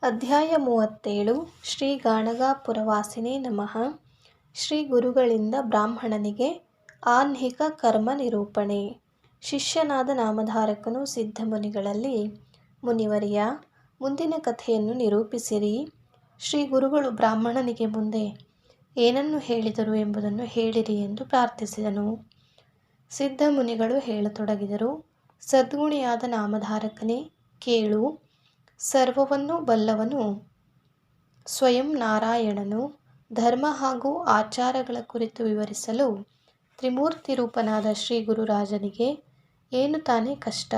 ಅಧ್ಯಾಯ 37 ಶ್ರೀ ಗಾಣಗಾಪುರವಾಸಿನೇ ನಮಃ. ಶ್ರೀ ಗುರುಗಳಿಂದ ಬ್ರಾಹ್ಮಣನಿಗೆ ಆಹ್ನಿಕ ಕರ್ಮ ನಿರೂಪಣೆ. ಶಿಷ್ಯನಾದ ನಾಮಧಾರಕನು ಸಿದ್ಧಮುನಿಗಳಲ್ಲಿ, ಮುನಿವರ್ಯ, ಮುಂದಿನ ಕಥೆಯನ್ನು ನಿರೂಪಿಸಿರಿ. ಶ್ರೀ ಗುರುಗಳು ಬ್ರಾಹ್ಮಣನಿಗೆ ಮುಂದೆ ಏನನ್ನು ಹೇಳಿದರು ಎಂಬುದನ್ನು ಹೇಳಿರಿ ಎಂದು ಪ್ರಾರ್ಥಿಸಿದನು. ಸಿದ್ಧಮುನಿಗಳು ಹೇಳತೊಡಗಿದರು. ಸದ್ಗುಣಿಯಾದ ನಾಮಧಾರಕನೇ, ಕೇಳು. ಸರ್ವವನ್ನೂ ಬಲ್ಲವನು ಸ್ವಯಂ ನಾರಾಯಣನು. ಧರ್ಮ ಹಾಗೂ ಆಚಾರಗಳ ಕುರಿತು ವಿವರಿಸಲು ತ್ರಿಮೂರ್ತಿ ರೂಪನಾದ ಶ್ರೀ ಗುರುರಾಜನಿಗೆ ಏನು ತಾನೇ ಕಷ್ಟ?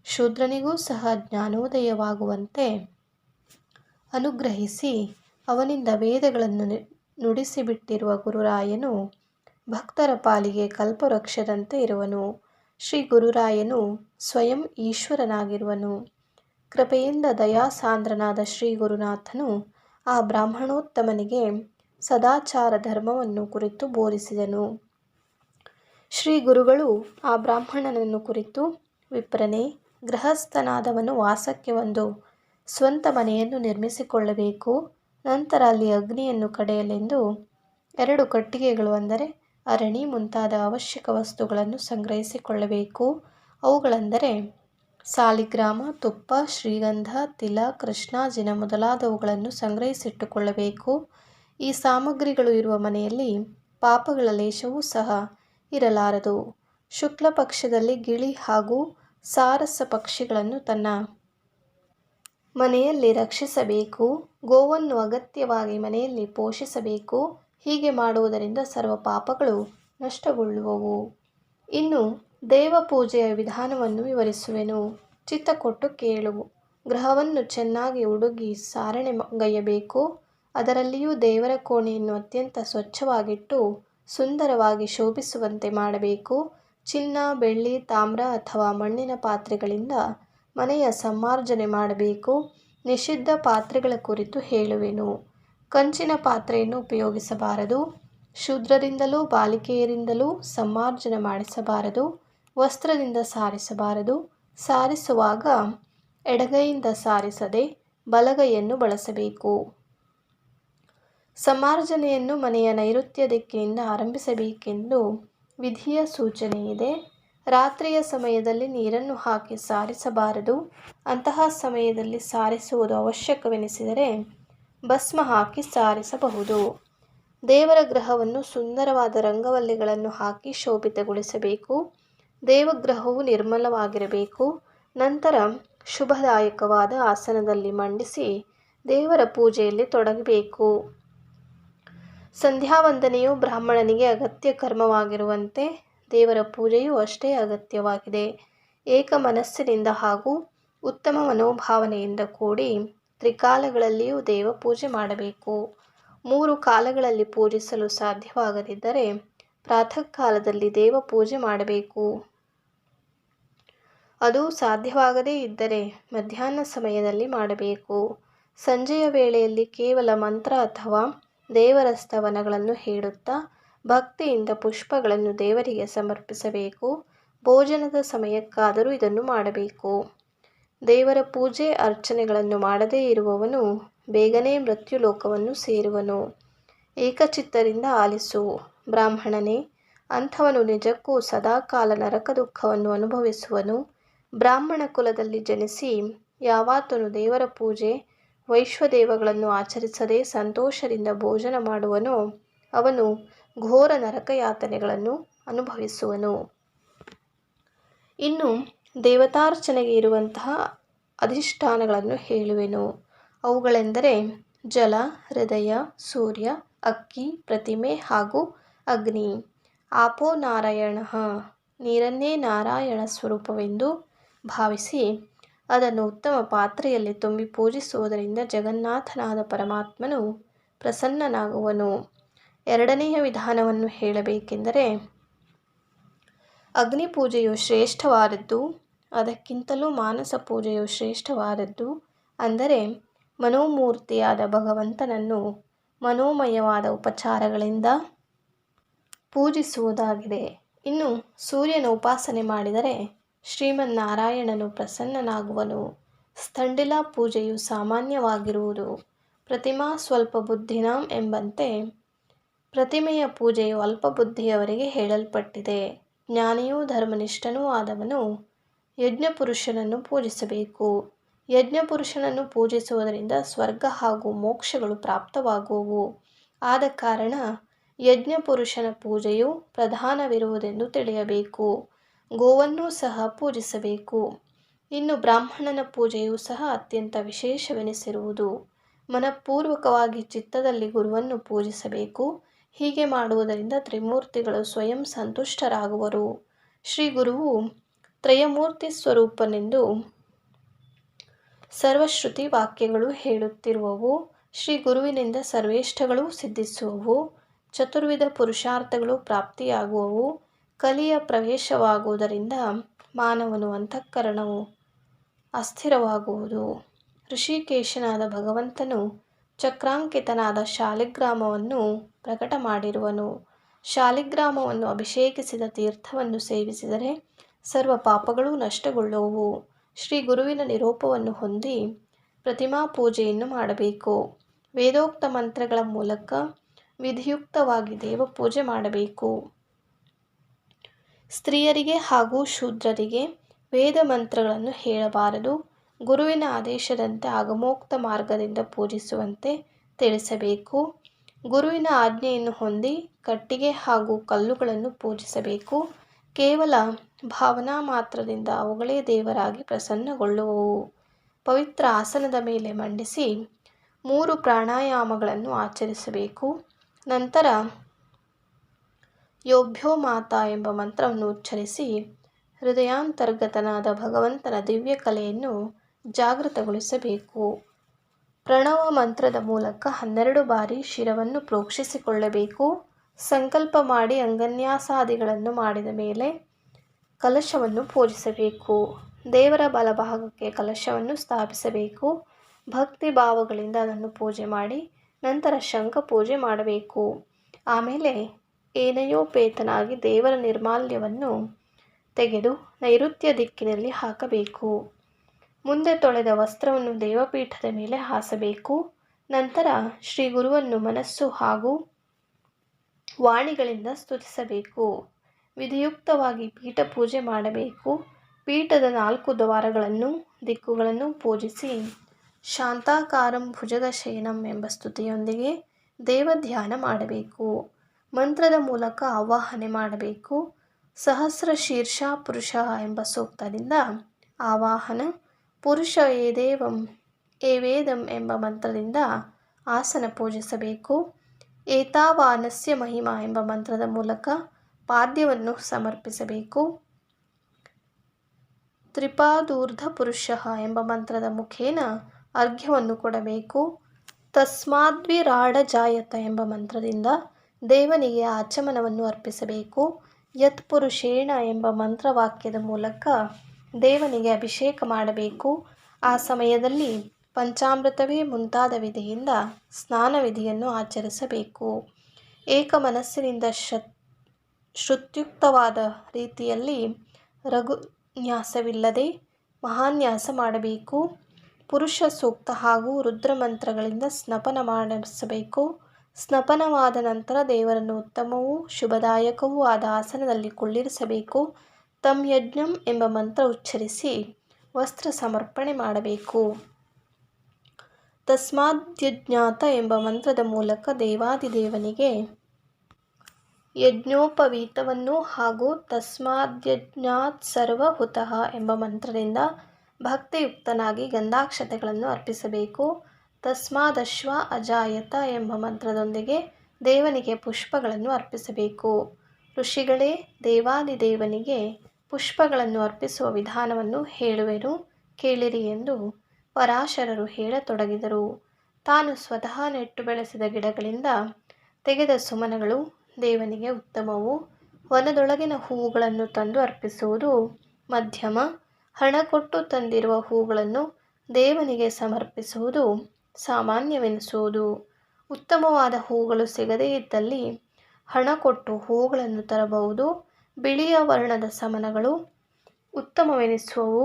ಶೂದ್ರನಿಗೂ ಸಹ ಜ್ಞಾನೋದಯವಾಗುವಂತೆ ಅನುಗ್ರಹಿಸಿ ಅವನಿಂದ ವೇದಗಳನ್ನು ನುಡಿಸಿಬಿಟ್ಟಿರುವ ಗುರುರಾಯನು ಭಕ್ತರ ಪಾಲಿಗೆ ಕಲ್ಪವೃಕ್ಷದಂತೆ ಇರುವನು. ಶ್ರೀ ಗುರುರಾಯನು ಸ್ವಯಂ ಈಶ್ವರನಾಗಿರುವನು. ಕೃಪೆಯಿಂದ ದಯಾಸಾಂದ್ರನಾದ ಶ್ರೀ ಗುರುನಾಥನು ಆ ಬ್ರಾಹ್ಮಣೋತ್ತಮನಿಗೆ ಸದಾಚಾರ ಧರ್ಮವನ್ನು ಕುರಿತು ಬೋಧಿಸಿದನು. ಶ್ರೀ ಗುರುಗಳು ಆ ಬ್ರಾಹ್ಮಣನನ್ನು ಕುರಿತು, ವಿಪ್ರನೇ, ಗೃಹಸ್ಥನಾದವನು ವಾಸಕ್ಕೆ ಒಂದು ಸ್ವಂತ ಮನೆಯನ್ನು ನಿರ್ಮಿಸಿಕೊಳ್ಳಬೇಕು. ನಂತರ ಅಲ್ಲಿ ಅಗ್ನಿಯನ್ನು ಕಡೆಯಲೆಂದು 2 ಕಟ್ಟಿಗೆಗಳು ಅಂದರೆ ಅರಣಿ ಮುಂತಾದ ಅವಶ್ಯಕ ವಸ್ತುಗಳನ್ನು ಸಂಗ್ರಹಿಸಿಕೊಳ್ಳಬೇಕು. ಅವುಗಳೆಂದರೆ ಸಾಲಿಗ್ರಾಮ, ತುಪ್ಪ, ಶ್ರೀಗಂಧ, ತಿಲ, ಕೃಷ್ಣಾಜಿನ ಮೊದಲಾದವುಗಳನ್ನು ಸಂಗ್ರಹಿಸಿಟ್ಟುಕೊಳ್ಳಬೇಕು. ಈ ಸಾಮಗ್ರಿಗಳು ಇರುವ ಮನೆಯಲ್ಲಿ ಪಾಪಗಳ ಲೇಶವೂ ಸಹ ಇರಲಾರದು. ಶುಕ್ಲ ಪಕ್ಷದಲ್ಲಿ ಗಿಳಿ ಹಾಗೂ ಸಾರಸ ಪಕ್ಷಿಗಳನ್ನು ತನ್ನ ಮನೆಯಲ್ಲಿ ರಕ್ಷಿಸಬೇಕು. ಗೋವನ್ನು ಅಗತ್ಯವಾಗಿ ಮನೆಯಲ್ಲಿ ಪೋಷಿಸಬೇಕು. ಹೀಗೆ ಮಾಡುವುದರಿಂದ ಸರ್ವ ಪಾಪಗಳು ನಷ್ಟಗೊಳ್ಳುವವು. ಇನ್ನು ದೇವಪೂಜೆಯ ವಿಧಾನವನ್ನು ವಿವರಿಸುವೆನು. ಚಿತ್ತ ಕೊಟ್ಟು ಕೇಳು. ಗೃಹವನ್ನು ಚೆನ್ನಾಗಿ ಉಡುಗಿ ಸಾರಣೆಗೈಯಬೇಕು. ಅದರಲ್ಲಿಯೂ ದೇವರ ಕೋಣೆಯನ್ನು ಅತ್ಯಂತ ಸ್ವಚ್ಛವಾಗಿಟ್ಟು ಸುಂದರವಾಗಿ ಶೋಭಿಸುವಂತೆ ಮಾಡಬೇಕು. ಚಿನ್ನ, ಬೆಳ್ಳಿ, ತಾಮ್ರ ಅಥವಾ ಮಣ್ಣಿನ ಪಾತ್ರೆಗಳಿಂದ ಮನೆಯ ಸಮ್ಮಾರ್ಜನೆ ಮಾಡಬೇಕು. ನಿಷಿದ್ಧ ಪಾತ್ರೆಗಳ ಕುರಿತು ಹೇಳುವೆನು. ಕಂಚಿನ ಪಾತ್ರೆಯನ್ನು ಉಪಯೋಗಿಸಬಾರದು. ಶೂದ್ರರಿಂದಲೂ ಬಾಲಿಕೆಯರಿಂದಲೂ ಸಮ್ಮಾರ್ಜನೆ ಮಾಡಿಸಬಾರದು. ವಸ್ತ್ರದಿಂದ ಸಾರಿಸಬಾರದು. ಸಾರಿಸುವಾಗ ಎಡಗೈಯಿಂದ ಸಾರಿಸದೆ ಬಲಗೈಯನ್ನು ಬಳಸಬೇಕು. ಸಮ್ಮಾರ್ಜನೆಯನ್ನು ಮನೆಯ ನೈಋತ್ಯ ದಿಕ್ಕಿನಿಂದ ಆರಂಭಿಸಬೇಕೆಂದು ವಿಧಿಯ ಸೂಚನೆ ಇದೆ. ರಾತ್ರಿಯ ಸಮಯದಲ್ಲಿ ನೀರನ್ನು ಹಾಕಿ ಸಾರಿಸಬಾರದು. ಅಂತಹ ಸಮಯದಲ್ಲಿ ಸಾರಿಸುವುದು ಅವಶ್ಯಕವೆನಿಸಿದರೆ ಭಸ್ಮ ಹಾಕಿ ಸಾರಿಸಬಹುದು. ದೇವರ ಗೃಹವನ್ನು ಸುಂದರವಾದ ರಂಗವಲ್ಲಿಗಳನ್ನು ಹಾಕಿ ಶೋಭಿತಗೊಳಿಸಬೇಕು. ದೇವಗೃಹವು ನಿರ್ಮಲವಾಗಿರಬೇಕು. ನಂತರ ಶುಭದಾಯಕವಾದ ಆಸನದಲ್ಲಿ ಮಂಡಿಸಿ ದೇವರ ಪೂಜೆಯಲ್ಲಿ ತೊಡಗಬೇಕು. ಸಂಧ್ಯಾವಂದನೆಯು ಬ್ರಾಹ್ಮಣನಿಗೆ ಅಗತ್ಯ ಕರ್ಮವಾಗಿರುವಂತೆ ದೇವರ ಪೂಜೆಯೂ ಅಷ್ಟೇ ಅಗತ್ಯವಾಗಿದೆ. ಏಕ ಮನಸ್ಸಿನಿಂದ ಹಾಗೂ ಉತ್ತಮ ಮನೋಭಾವನೆಯಿಂದ ಕೂಡಿ ತ್ರಿಕಾಲಗಳಲ್ಲಿಯೂ ದೇವಪೂಜೆ ಮಾಡಬೇಕು. 3 ಕಾಲಗಳಲ್ಲಿ ಪೂಜಿಸಲು ಸಾಧ್ಯವಾಗದಿದ್ದರೆ ಪ್ರಾತಃ ಕಾಲದಲ್ಲಿ ದೇವಪೂಜೆ ಮಾಡಬೇಕು. ಅದು ಸಾಧ್ಯವಾಗದೇ ಇದ್ದರೆ ಮಧ್ಯಾಹ್ನ ಸಮಯದಲ್ಲಿ ಮಾಡಬೇಕು. ಸಂಜೆಯ ವೇಳೆಯಲ್ಲಿ ಕೇವಲ ಮಂತ್ರ ಅಥವಾ ದೇವರ ಸ್ತವನಗಳನ್ನು ಹೇಳುತ್ತಾ ಭಕ್ತಿಯಿಂದ ಪುಷ್ಪಗಳನ್ನು ದೇವರಿಗೆ ಸಮರ್ಪಿಸಬೇಕು. ಭೋಜನದ ಸಮಯಕ್ಕಾದರೂ ಇದನ್ನು ಮಾಡಬೇಕು. ದೇವರ ಪೂಜೆ ಅರ್ಚನೆಗಳನ್ನು ಮಾಡದೇ ಇರುವವನು ಬೇಗನೆ ಮೃತ್ಯುಲೋಕವನ್ನು ಸೇರುವನು. ಏಕಚಿತ್ತರಿಂದ ಆಲಿಸು ಬ್ರಾಹ್ಮಣನೇ. ಅಂಥವನು ನಿಜಕ್ಕೂ ಸದಾಕಾಲ ನರಕ ದುಃಖವನ್ನು ಅನುಭವಿಸುವನು. ಬ್ರಾಹ್ಮಣ ಕುಲದಲ್ಲಿ ಜನಿಸಿ ಯಾವಾತನು ದೇವರ ಪೂಜೆ ವೈಶ್ವದೇವಗಳನ್ನು ಆಚರಿಸದೆ ಸಂತೋಷದಿಂದ ಭೋಜನ ಮಾಡುವನೋ ಅವನು ಘೋರ ನರಕಯಾತನೆಗಳನ್ನು ಅನುಭವಿಸುವನು. ಇನ್ನು ದೇವತಾರ್ಚನೆಗೆ ಇರುವಂತಹ ಅಧಿಷ್ಠಾನಗಳನ್ನು ಹೇಳುವೆನು. ಅವುಗಳೆಂದರೆ ಜಲ, ಹೃದಯ, ಸೂರ್ಯ, ಅಕ್ಕಿ, ಪ್ರತಿಮೆ ಹಾಗೂ ಅಗ್ನಿ. ಆಪೋ ನಾರಾಯಣಃ. ನೀರನ್ನೇ ನಾರಾಯಣ ಸ್ವರೂಪವೆಂದು ಭಾವಿಸಿ ಅದನ್ನು ಉತ್ತಮ ಪಾತ್ರೆಯಲ್ಲಿ ತುಂಬಿ ಪೂಜಿಸುವುದರಿಂದ ಜಗನ್ನಾಥನಾದ ಪರಮಾತ್ಮನು ಪ್ರಸನ್ನನಾಗುವನು. 2ನೆಯ ವಿಧಾನವನ್ನು ಹೇಳಬೇಕೆಂದರೆ ಅಗ್ನಿ ಪೂಜೆಯು ಶ್ರೇಷ್ಠವಾದದ್ದು. ಅದಕ್ಕಿಂತಲೂ ಮಾನಸ ಪೂಜೆಯು ಶ್ರೇಷ್ಠವಾದದ್ದು. ಅಂದರೆ ಮನೋಮೂರ್ತಿಯಾದ ಭಗವಂತನನ್ನು ಮನೋಮಯವಾದ ಉಪಚಾರಗಳಿಂದ ಪೂಜಿಸುವುದಾಗಿದೆ. ಇನ್ನು ಸೂರ್ಯನ ಉಪಾಸನೆ ಮಾಡಿದರೆ ಶ್ರೀಮನ್ನಾರಾಯಣನು ಪ್ರಸನ್ನನಾಗುವನು. ಸ್ಥಂಡಿಲ ಪೂಜೆಯು ಸಾಮಾನ್ಯವಾಗಿರುವುದು. ಪ್ರತಿಮಾ ಸ್ವಲ್ಪ ಬುದ್ಧಿನಾಂ ಎಂಬಂತೆ ಪ್ರತಿಮೆಯ ಪೂಜೆಯು ಅಲ್ಪ ಬುದ್ಧಿಯವರಿಗೆ ಹೇಳಲ್ಪಟ್ಟಿದೆ. ಜ್ಞಾನಿಯೂ ಧರ್ಮನಿಷ್ಠನೂ ಆದವನು ಯಜ್ಞಪುರುಷನನ್ನು ಪೂಜಿಸಬೇಕು. ಯಜ್ಞಪುರುಷನನ್ನು ಪೂಜಿಸುವುದರಿಂದ ಸ್ವರ್ಗ ಹಾಗೂ ಮೋಕ್ಷಗಳು ಪ್ರಾಪ್ತವಾಗುವವು. ಆದ ಕಾರಣ ಯಜ್ಞಪುರುಷನ ಪೂಜೆಯು ಪ್ರಧಾನವಿರುವುದೆಂದು ತಿಳಿಯಬೇಕು. ಗೋವನ್ನೂ ಸಹ ಪೂಜಿಸಬೇಕು. ಇನ್ನು ಬ್ರಾಹ್ಮಣನ ಪೂಜೆಯೂ ಸಹ ಅತ್ಯಂತ ವಿಶೇಷವೆನಿಸಿರುವುದು. ಮನಃಪೂರ್ವಕವಾಗಿ ಚಿತ್ತದಲ್ಲಿ ಗುರುವನ್ನು ಪೂಜಿಸಬೇಕು. ಹೀಗೆ ಮಾಡುವುದರಿಂದ ತ್ರಿಮೂರ್ತಿಗಳು ಸ್ವಯಂ ಸಂತುಷ್ಟರಾಗುವರು. ಶ್ರೀ ಗುರುವು ತ್ರಯಮೂರ್ತಿ ಸ್ವರೂಪನೆಂದು ಸರ್ವಶ್ರುತಿ ವಾಕ್ಯಗಳು ಹೇಳುತ್ತಿರುವವು. ಶ್ರೀ ಗುರುವಿನಿಂದ ಸರ್ವೇಷ್ಟಗಳು ಸಿದ್ಧಿಸುವವು. ಚತುರ್ವಿಧ ಪುರುಷಾರ್ಥಗಳು ಪ್ರಾಪ್ತಿಯಾಗುವವು. ಕಲಿಯ ಪ್ರವೇಶವಾಗುವುದರಿಂದ ಮಾನವನ ಅಂತಃಕರಣವು ಅಸ್ಥಿರವಾಗುವುದು. ಋಷಿಕೇಶನಾದ ಭಗವಂತನು ಚಕ್ರಾಂಕಿತನಾದ ಶಾಲಿಗ್ರಾಮವನ್ನು ಪ್ರಕಟ ಮಾಡಿರುವನು. ಶಾಲಿಗ್ರಾಮವನ್ನು ಅಭಿಷೇಕಿಸಿದ ತೀರ್ಥವನ್ನು ಸೇವಿಸಿದರೆ ಸರ್ವ ಪಾಪಗಳೂ ನಷ್ಟಗೊಳ್ಳುವವು. ಶ್ರೀ ಗುರುವಿನ ನಿರೂಪವನ್ನು ಹೊಂದಿ ಪ್ರತಿಮಾ ಪೂಜೆಯನ್ನು ಮಾಡಬೇಕು. ವೇದೋಕ್ತ ಮಂತ್ರಗಳ ಮೂಲಕ ವಿಧಿಯುಕ್ತವಾಗಿ ದೇವಪೂಜೆ ಮಾಡಬೇಕು. ಸ್ತ್ರೀಯರಿಗೆ ಹಾಗೂ ಶೂದ್ರರಿಗೆ ವೇದ ಮಂತ್ರಗಳನ್ನು ಹೇಳಬಾರದು. ಗುರುವಿನ ಆದೇಶದಂತೆ ಆಗಮೋಕ್ತ ಮಾರ್ಗದಿಂದ ಪೂಜಿಸುವಂತೆ ತಿಳಿಸಬೇಕು. ಗುರುವಿನ ಆಜ್ಞೆಯನ್ನು ಹೊಂದಿ ಕಟ್ಟಿಗೆ ಹಾಗೂ ಕಲ್ಲುಗಳನ್ನು ಪೂಜಿಸಬೇಕು. ಕೇವಲ ಭಾವನಾ ಮಾತ್ರದಿಂದ ಅವುಗಳೇ ದೇವರಾಗಿ ಪ್ರಸನ್ನಗೊಳ್ಳುವವು. ಪವಿತ್ರ ಆಸನದ ಮೇಲೆ ಮಂಡಿಸಿ 3 ಪ್ರಾಣಾಯಾಮಗಳನ್ನು ಆಚರಿಸಬೇಕು. ನಂತರ ಯೋಭ್ಯೋ ಮಾತಾ ಎಂಬ ಮಂತ್ರವನ್ನು ಉಚ್ಚರಿಸಿ ಹೃದಯಾಂತರ್ಗತನಾದ ಭಗವಂತನ ದಿವ್ಯ ಕಲೆಯನ್ನು ಜಾಗೃತಗೊಳಿಸಬೇಕು. ಪ್ರಣವ ಮಂತ್ರದ ಮೂಲಕ 12 ಬಾರಿ ಶಿರವನ್ನು ಪ್ರೋಕ್ಷಿಸಿಕೊಳ್ಳಬೇಕು. ಸಂಕಲ್ಪ ಮಾಡಿ ಅಂಗನ್ಯಾಸಾದಿಗಳನ್ನು ಮಾಡಿದ ಮೇಲೆ ಕಲಶವನ್ನು ಪೂಜಿಸಬೇಕು. ದೇವರ ಬಲಭಾಗಕ್ಕೆ ಕಲಶವನ್ನು ಸ್ಥಾಪಿಸಬೇಕು. ಭಕ್ತಿ ಭಾವಗಳಿಂದ ಅದನ್ನು ಪೂಜೆ ಮಾಡಿ ನಂತರ ಶಂಖ ಪೂಜೆ ಮಾಡಬೇಕು. ಆಮೇಲೆ ಏನಯೋಪೇತನಾಗಿ ದೇವರ ನಿರ್ಮಾಲ್ಯವನ್ನು ತೆಗೆದು ನೈಋತ್ಯ ದಿಕ್ಕಿನಲ್ಲಿ ಹಾಕಬೇಕು. ಮುಂದೆ ತೊಳೆದ ವಸ್ತ್ರವನ್ನು ದೇವಪೀಠದ ಮೇಲೆ ಹಾಸಬೇಕು. ನಂತರ ಶ್ರೀ ಗುರುವನ್ನು ಮನಸ್ಸು ಹಾಗೂ ವಾಣಿಗಳಿಂದ ಸ್ತುತಿಸಬೇಕು. ವಿಧಿಯುಕ್ತವಾಗಿ ಪೀಠ ಪೂಜೆ ಮಾಡಬೇಕು. ಪೀಠದ 4 ದ್ವಾರಗಳನ್ನು ದಿಕ್ಕುಗಳನ್ನು ಪೂಜಿಸಿ ಶಾಂತಾಕಾರಂ ಭುಜಗಶಯನಂ ಎಂಬ ಸ್ತುತಿಯೊಂದಿಗೆ ದೇವಧ್ಯಾನ ಮಾಡಬೇಕು. ಮಂತ್ರದ ಮೂಲಕ ಆವಾಹನೆ ಮಾಡಬೇಕು. ಸಹಸ್ರ ಶೀರ್ಷ ಪುರುಷ ಎಂಬ ಸೂಕ್ತದಿಂದ ಆವಾಹನ, ಪುರುಷ ಏವೇದಂ ಎಂಬ ಮಂತ್ರದಿಂದ ಆಸನ ಪೂಜಿಸಬೇಕು. ಏತಾವಾನಸ್ಯ ಮಹಿಮಾ ಎಂಬ ಮಂತ್ರದ ಮೂಲಕ ಪಾದ್ಯವನ್ನು ಸಮರ್ಪಿಸಬೇಕು. ತ್ರಿಪಾದೂರ್ಧ ಪುರುಷ ಎಂಬ ಮಂತ್ರದ ಮುಖೇನ ಅರ್ಘ್ಯವನ್ನು ಕೊಡಬೇಕು. ತಸ್ಮಾದ್ವಿರಾಡ ಜಾಯತ ಎಂಬ ಮಂತ್ರದಿಂದ ದೇವನಿಗೆ ಆಚಮನವನ್ನು ಅರ್ಪಿಸಬೇಕು. ಯತ್ ಪುರುಷೇಣ ಎಂಬ ಮಂತ್ರವಾಕ್ಯದ ಮೂಲಕ ದೇವನಿಗೆ ಅಭಿಷೇಕ ಮಾಡಬೇಕು. ಆ ಸಮಯದಲ್ಲಿ ಪಂಚಾಮೃತವೇ ಮುಂತಾದ ವಿಧಿಯಿಂದ ಸ್ನಾನ ವಿಧಿಯನ್ನು ಆಚರಿಸಬೇಕು. ಏಕ ಮನಸ್ಸಿನಿಂದ ಶ್ರುತ್ಯುಕ್ತವಾದ ರೀತಿಯಲ್ಲಿ ರಘುನ್ಯಾಸವಿಲ್ಲದೆ ಮಹಾನ್ಯಾಸ ಮಾಡಬೇಕು. ಪುರುಷ ಸೂಕ್ತ ಹಾಗೂ ರುದ್ರಮಂತ್ರಗಳಿಂದ ಸ್ನಪನ ಮಾಡಿಸಬೇಕು. ಸ್ನಪನವಾದ ನಂತರ ದೇವರನ್ನು ಉತ್ತಮವೂ ಶುಭದಾಯಕವೂ ಆದ ಆಸನದಲ್ಲಿ ಕುಳ್ಳಿರಿಸಬೇಕು. ತಮ್ ಯಜ್ಞಂ ಎಂಬ ಮಂತ್ರ ಉಚ್ಚರಿಸಿ ವಸ್ತ್ರ ಸಮರ್ಪಣೆ ಮಾಡಬೇಕು. ತಸ್ಮಾದ್ಯಜ್ಞಾತ ಎಂಬ ಮಂತ್ರದ ಮೂಲಕ ದೇವಾದಿದೇವನಿಗೆ ಯಜ್ಞೋಪವೀತವನ್ನು ಹಾಗೂ ತಸ್ಮಾದ್ಯಜ್ಞಾತ್ ಸರ್ವಹುತಃ ಎಂಬ ಮಂತ್ರದಿಂದ ಭಕ್ತಿಯುಕ್ತನಾಗಿ ಗಂಧಾಕ್ಷತೆಗಳನ್ನು ಅರ್ಪಿಸಬೇಕು. ತಸ್ಮಾದಶ್ವ ಅಜಾಯತ ಎಂಬ ಮಂತ್ರದೊಂದಿಗೆ ದೇವನಿಗೆ ಪುಷ್ಪಗಳನ್ನು ಅರ್ಪಿಸಬೇಕು. ಋಷಿಗಳೇ, ದೇವಾದಿದೇವನಿಗೆ ಪುಷ್ಪಗಳನ್ನು ಅರ್ಪಿಸುವ ವಿಧಾನವನ್ನು ಹೇಳುವೆನು, ಕೇಳಿರಿ ಎಂದು ಪರಾಶರರು ಹೇಳತೊಡಗಿದರು. ತಾನು ಸ್ವತಃ ನೆಟ್ಟು ಬೆಳೆಸಿದ ಗಿಡಗಳಿಂದ ತೆಗೆದ ಸುಮನಗಳು ದೇವನಿಗೆ ಉತ್ತಮವು. ವನದೊಳಗಿನ ಹೂವುಗಳನ್ನು ತಂದು ಅರ್ಪಿಸುವುದು ಮಧ್ಯಮ. ಹಣ ಕೊಟ್ಟು ತಂದಿರುವ ಹೂಗಳನ್ನು ದೇವನಿಗೆ ಸಮರ್ಪಿಸುವುದು ಸಾಮಾನ್ಯವೆನಿಸುವುದು. ಉತ್ತಮವಾದ ಹೂಗಳು ಸಿಗದೇ ಇದ್ದಲ್ಲಿ ಹಣ ಕೊಟ್ಟು ಹೂಗಳನ್ನು ತರಬಹುದು. ಬಿಳಿಯ ವರ್ಣದ ಸಮನಗಳು ಉತ್ತಮವೆನಿಸುವವು.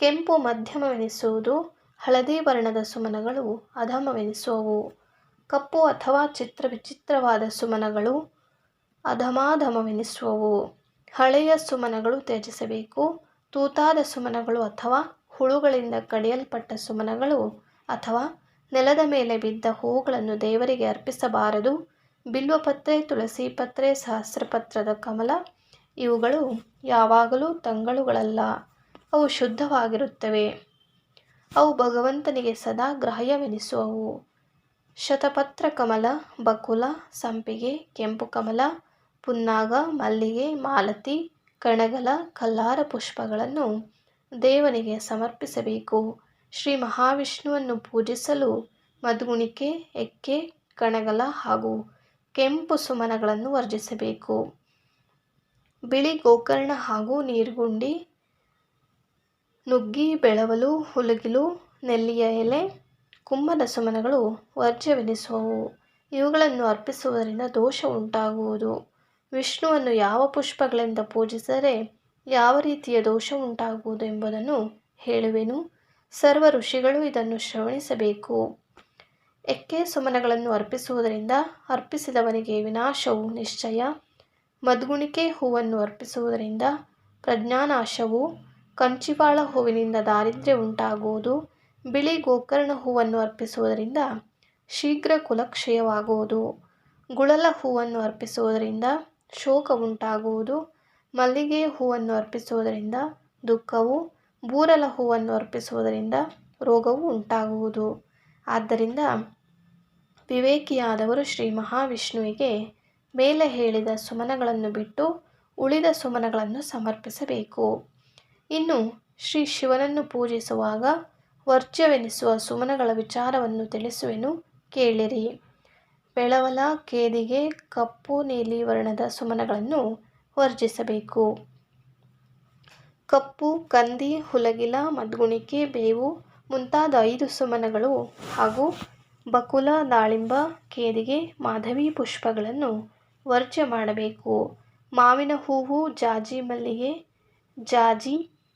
ಕೆಂಪು ಮಧ್ಯಮವೆನಿಸುವುದು, ಹಳದಿ ವರ್ಣದ ಸುಮನಗಳು ಅಧಮವೆನಿಸುವವು. ಕಪ್ಪು ಅಥವಾ ವಿಚಿತ್ರವಾದ ಸುಮನಗಳು ಅಧಮಾಧಮವೆನಿಸುವವು. ಹಳೆಯ ಸುಮನಗಳು ತ್ಯಜಿಸಬೇಕು. ತೂತಾದ ಸುಮನಗಳು ಅಥವಾ ಹುಳುಗಳಿಂದ ಕಡಿಯಲ್ಪಟ್ಟ ಸುಮನಗಳು ಅಥವಾ ನೆಲದ ಮೇಲೆ ಬಿದ್ದ ಹೂಗಳನ್ನು ದೇವರಿಗೆ ಅರ್ಪಿಸಬಾರದು. ಬಿಲ್ವಪತ್ರೆ, ತುಳಸಿ ಪತ್ರೆ, ಸಹಸ್ರಪತ್ರದ ಕಮಲ ಇವುಗಳು ಯಾವಾಗಲೂ ತಂಗಳುಗಳಲ್ಲ. ಅವು ಶುದ್ಧವಾಗಿರುತ್ತವೆ. ಅವು ಭಗವಂತನಿಗೆ ಸದಾ ಗ್ರಾಹ್ಯವೆನಿಸುವವು. ಶತಪತ್ರ ಕಮಲ, ಬಕುಲ, ಸಂಪಿಗೆ, ಕೆಂಪು ಕಮಲ, ಪುನ್ನಾಗ, ಮಲ್ಲಿಗೆ, ಮಾಲತಿ, ಕಣಗಲ, ಕಲ್ಲಾರ ಪುಷ್ಪಗಳನ್ನು ದೇವನಿಗೆ ಸಮರ್ಪಿಸಬೇಕು. ಶ್ರೀ ಮಹಾವಿಷ್ಣುವನ್ನು ಪೂಜಿಸಲು ಮದ್ಗುಣಿಕೆ, ಎಕ್ಕೆ, ಕಣಗಲ ಹಾಗೂ ಕೆಂಪು ಸುಮನಗಳನ್ನು ವರ್ಜಿಸಬೇಕು. ಬಿಳಿ ಗೋಕರ್ಣ ಹಾಗೂ ನೀರ್ಗುಂಡಿ, ನುಗ್ಗಿ, ಬೆಳವಲು, ಹುಲಗಿಲು, ನೆಲ್ಲಿಯ ಎಲೆ, ಕುಂಭದ ಸುಮನಗಳು ವರ್ಜ್ಯವೆನಿಸುವವು. ಇವುಗಳನ್ನು ಅರ್ಪಿಸುವುದರಿಂದ ದೋಷ ಉಂಟಾಗುವುದು. ವಿಷ್ಣುವನ್ನು ಯಾವ ಪುಷ್ಪಗಳಿಂದ ಪೂಜಿಸಿದರೆ ಯಾವ ರೀತಿಯ ದೋಷ ಉಂಟಾಗುವುದು ಎಂಬುದನ್ನು ಹೇಳುವೆನು. ಸರ್ವ ಋಷಿಗಳು ಇದನ್ನು ಶ್ರವಣಿಸಬೇಕು. ಎಕ್ಕೆ ಸುಮನಗಳನ್ನು ಅರ್ಪಿಸುವುದರಿಂದ ಅರ್ಪಿಸಿದವನಿಗೆ ವಿನಾಶವು ನಿಶ್ಚಯ. ಮದ್ಗುಣಿಕೆ ಹೂವನ್ನು ಅರ್ಪಿಸುವುದರಿಂದ ಪ್ರಜ್ಞಾನಾಶವು. ಕಂಚಿವಾಳ ಹೂವಿನಿಂದ ದಾರಿದ್ರ್ಯ ಉಂಟಾಗುವುದು. ಬಿಳಿ ಗೋಕರ್ಣ ಹೂವನ್ನು ಅರ್ಪಿಸುವುದರಿಂದ ಶೀಘ್ರ ಕುಲಕ್ಷಯವಾಗುವುದು. ಗುಳಲ ಹೂವನ್ನು ಅರ್ಪಿಸುವುದರಿಂದ ಶೋಕ ಉಂಟಾಗುವುದು. ಮಲ್ಲಿಗೆಯ ಹೂವನ್ನು ಅರ್ಪಿಸುವುದರಿಂದ ದುಃಖವು. ಬೂರಲ ಹೂವನ್ನು ಅರ್ಪಿಸುವುದರಿಂದ ರೋಗವು ಉಂಟಾಗುವುದು. ಆದ್ದರಿಂದ ವಿವೇಕಿಯಾದವರು ಶ್ರೀ ಮಹಾವಿಷ್ಣುವಿಗೆ ಮೇಲೆ ಹೇಳಿದ ಸುಮನಗಳನ್ನು ಬಿಟ್ಟು ಉಳಿದ ಸುಮನಗಳನ್ನು ಸಮರ್ಪಿಸಬೇಕು. ಇನ್ನು ಶ್ರೀ ಶಿವನನ್ನು ಪೂಜಿಸುವಾಗ ವರ್ಜ್ಯವೆನಿಸುವ ಸುಮನಗಳ ವಿಚಾರವನ್ನು ತಿಳಿಸುವೆನು, ಕೇಳಿರಿ. ಬೆಳವಲ, ಕೇದಿಗೆ, ಕಪ್ಪು, ನೀಲಿ ವರ್ಣದ ಸುಮನಗಳನ್ನು ವರ್ಜಿಸಬೇಕು. ಕಪ್ಪು, ಕಂದಿ, ಹುಲಗಿಲ, ಮದ್ಗುಣಿಕೆ, ಬೇವು ಮುಂತಾದ 5 ಸುಮನಗಳು ಹಾಗೂ ಬಕುಲ, ದಾಳಿಂಬ, ಕೇದಿಗೆ, ಮಾಧವಿ ಪುಷ್ಪಗಳನ್ನು ವರ್ಜ್ಯ ಮಾಡಬೇಕು. ಮಾವಿನ ಹೂವು, ಜಾಜಿ ಮಲ್ಲಿಗೆ, ಜಾಜಿ,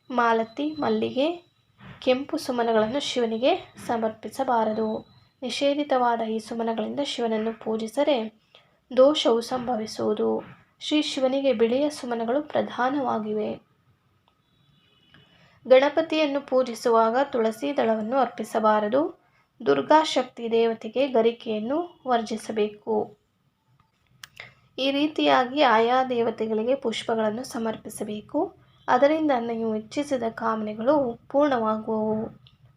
ಮಾಲತಿ, ಮಲ್ಲಿಗೆ, ಕೆಂಪು ಸುಮನಗಳನ್ನು ಶಿವನಿಗೆ ಸಮರ್ಪಿಸಬಾರದು. ನಿಷೇಧಿತವಾದ ಈ ಸುಮನಗಳಿಂದ ಶಿವನನ್ನು ಪೂಜಿಸರೆ ದೋಷವು ಸಂಭವಿಸುವುದು. ಶ್ರೀ ಶಿವನಿಗೆ ಬಿಳಿಯ ಸುಮನಗಳು ಪ್ರಧಾನವಾಗಿವೆ. ಗಣಪತಿಯನ್ನು ಪೂಜಿಸುವಾಗ ತುಳಸಿ ದಳವನ್ನು ಅರ್ಪಿಸಬಾರದು. ದುರ್ಗಾಶಕ್ತಿ ದೇವತೆಗೆ ಗರಿಕೆಯನ್ನು ವರ್ಜಿಸಬೇಕು. ಈ ರೀತಿಯಾಗಿ ಆಯಾ ದೇವತೆಗಳಿಗೆ ಪುಷ್ಪಗಳನ್ನು ಸಮರ್ಪಿಸಬೇಕು. ಅದರಿಂದ ನೀವು ಇಚ್ಛಿಸಿದ ಕಾಮನೆಗಳು ಪೂರ್ಣವಾಗುವವು.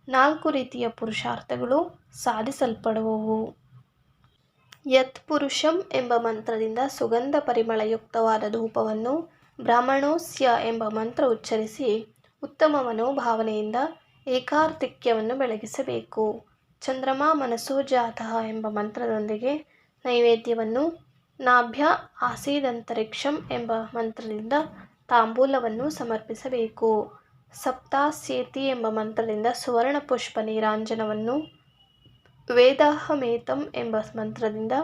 4 ರೀತಿಯ ಪುರುಷಾರ್ಥಗಳು ಸಾಧಿಸಲ್ಪಡುವವು. ಯತ್ ಪುರುಷಂ ಎಂಬ ಮಂತ್ರದಿಂದ ಸುಗಂಧ ಪರಿಮಳಯುಕ್ತವಾದ ಧೂಪವನ್ನು, ಬ್ರಾಹ್ಮಣೋಸ್ಯ ಎಂಬ ಮಂತ್ರ ಉಚ್ಚರಿಸಿ ಉತ್ತಮ ಮನೋಭಾವನೆಯಿಂದ ಏಕಾರ್ತಿಕ್ಯವನ್ನು ಬೆಳಗಿಸಬೇಕು. ಚಂದ್ರಮಾ ಮನಸೋ ಜಾತಃ ಎಂಬ ಮಂತ್ರದೊಂದಿಗೆ ನೈವೇದ್ಯವನ್ನು, ನಾಭ್ಯ ಆಸೀದಂತರಿಕ್ಷಂ ಎಂಬ ಮಂತ್ರದಿಂದ ತಾಂಬೂಲವನ್ನು ಸಮರ್ಪಿಸಬೇಕು. ಸಪ್ತಾಸ್ಯೇತಿ ಎಂಬ ಮಂತ್ರದಿಂದ ಸುವರ್ಣ ಪುಷ್ಪ ನೀರಾಂಜನವನ್ನು, ವೇದಾಹಮೇತಂ ಎಂಬ ಮಂತ್ರದಿಂದ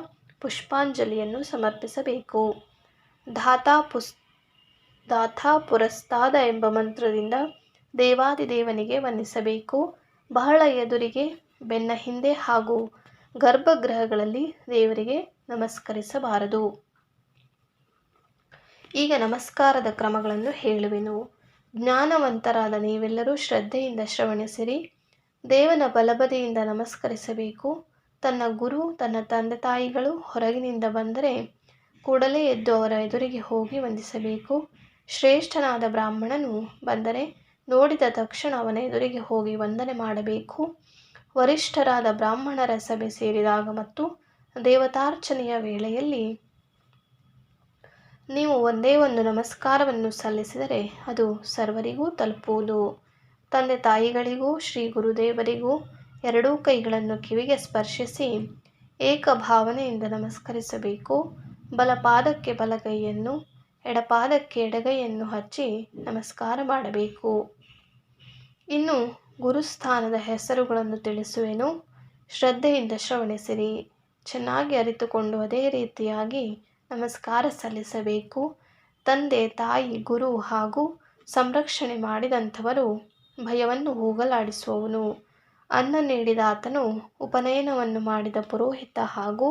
ಪುಷ್ಪಾಂಜಲಿಯನ್ನು ಸಮರ್ಪಿಸಬೇಕು. ಧಾತಾ ಪುರಸ್ತಾದ ಎಂಬ ಮಂತ್ರದಿಂದ ದೇವಾದಿದೇವನಿಗೆ ವಂದಿಸಬೇಕು. ಬಹಳ ಎದುರಿಗೆ, ಬೆನ್ನ ಹಿಂದೆ ಹಾಗೂ ಗರ್ಭಗೃಹಗಳಲ್ಲಿ ದೇವರಿಗೆ ನಮಸ್ಕರಿಸಬಾರದು. ಈಗ ನಮಸ್ಕಾರದ ಕ್ರಮಗಳನ್ನು ಹೇಳುವೆನು. ಜ್ಞಾನವಂತರಾದ ನೀವೆಲ್ಲರೂ ಶ್ರದ್ಧೆಯಿಂದ ಶ್ರವಣಿಸಿರಿ. ದೇವನ ಬಲಬದಿಯಿಂದ ನಮಸ್ಕರಿಸಬೇಕು. ತನ್ನ ಗುರು, ತನ್ನ ತಂದೆ ತಾಯಿಗಳು ಹೊರಗಿನಿಂದ ಬಂದರೆ ಕೂಡಲೇ ಎದ್ದು ಅವರ ಎದುರಿಗೆ ಹೋಗಿ ವಂದಿಸಬೇಕು. ಶ್ರೇಷ್ಠನಾದ ಬ್ರಾಹ್ಮಣನು ಬಂದರೆ ನೋಡಿದ ತಕ್ಷಣ ಅವನ ಎದುರಿಗೆ ಹೋಗಿ ವಂದನೆ ಮಾಡಬೇಕು. ವರಿಷ್ಠರಾದ ಬ್ರಾಹ್ಮಣರ ಸಭೆ ಸೇರಿದಾಗ ಮತ್ತು ದೇವತಾರ್ಚನೆಯ ವೇಳೆಯಲ್ಲಿ ನೀವು ಒಂದೇ ಒಂದು ನಮಸ್ಕಾರವನ್ನು ಸಲ್ಲಿಸಿದರೆ ಅದು ಸರ್ವರಿಗೂ ತಲುಪುವುದು. ತಂದೆ ತಾಯಿಗಳಿಗೂ ಶ್ರೀ ಗುರುದೇವರಿಗೂ 2 ಕೈಗಳನ್ನು ಕಿವಿಗೆ ಸ್ಪರ್ಶಿಸಿ ಏಕಭಾವನೆಯಿಂದ ನಮಸ್ಕರಿಸಬೇಕು. ಬಲಪಾದಕ್ಕೆ ಬಲಗೈಯನ್ನು, ಎಡಪಾದಕ್ಕೆ ಎಡಗೈಯನ್ನು ಹಚ್ಚಿ ನಮಸ್ಕಾರ ಮಾಡಬೇಕು. ಇನ್ನು ಗುರುಸ್ಥಾನದ ಹೆಸರುಗಳನ್ನು ತಿಳಿಸುವೆನು, ಶ್ರದ್ಧೆಯಿಂದ ಶ್ರವಣಿಸಿರಿ. ಚೆನ್ನಾಗಿ ಅರಿತುಕೊಂಡು ಅದೇ ರೀತಿಯಾಗಿ ನಮಸ್ಕಾರ ಸಲ್ಲಿಸಬೇಕು. ತಂದೆ ತಾಯಿ, ಗುರು ಹಾಗೂ ಸಂರಕ್ಷಣೆ ಮಾಡಿದಂಥವರು ಭಯವನ್ನು ಹೋಗಲಾಡಿಸುವವನು. ಅನ್ನ ನೀಡಿದ ಆತನು, ಉಪನಯನವನ್ನು ಮಾಡಿದ ಪುರೋಹಿತ ಹಾಗೂ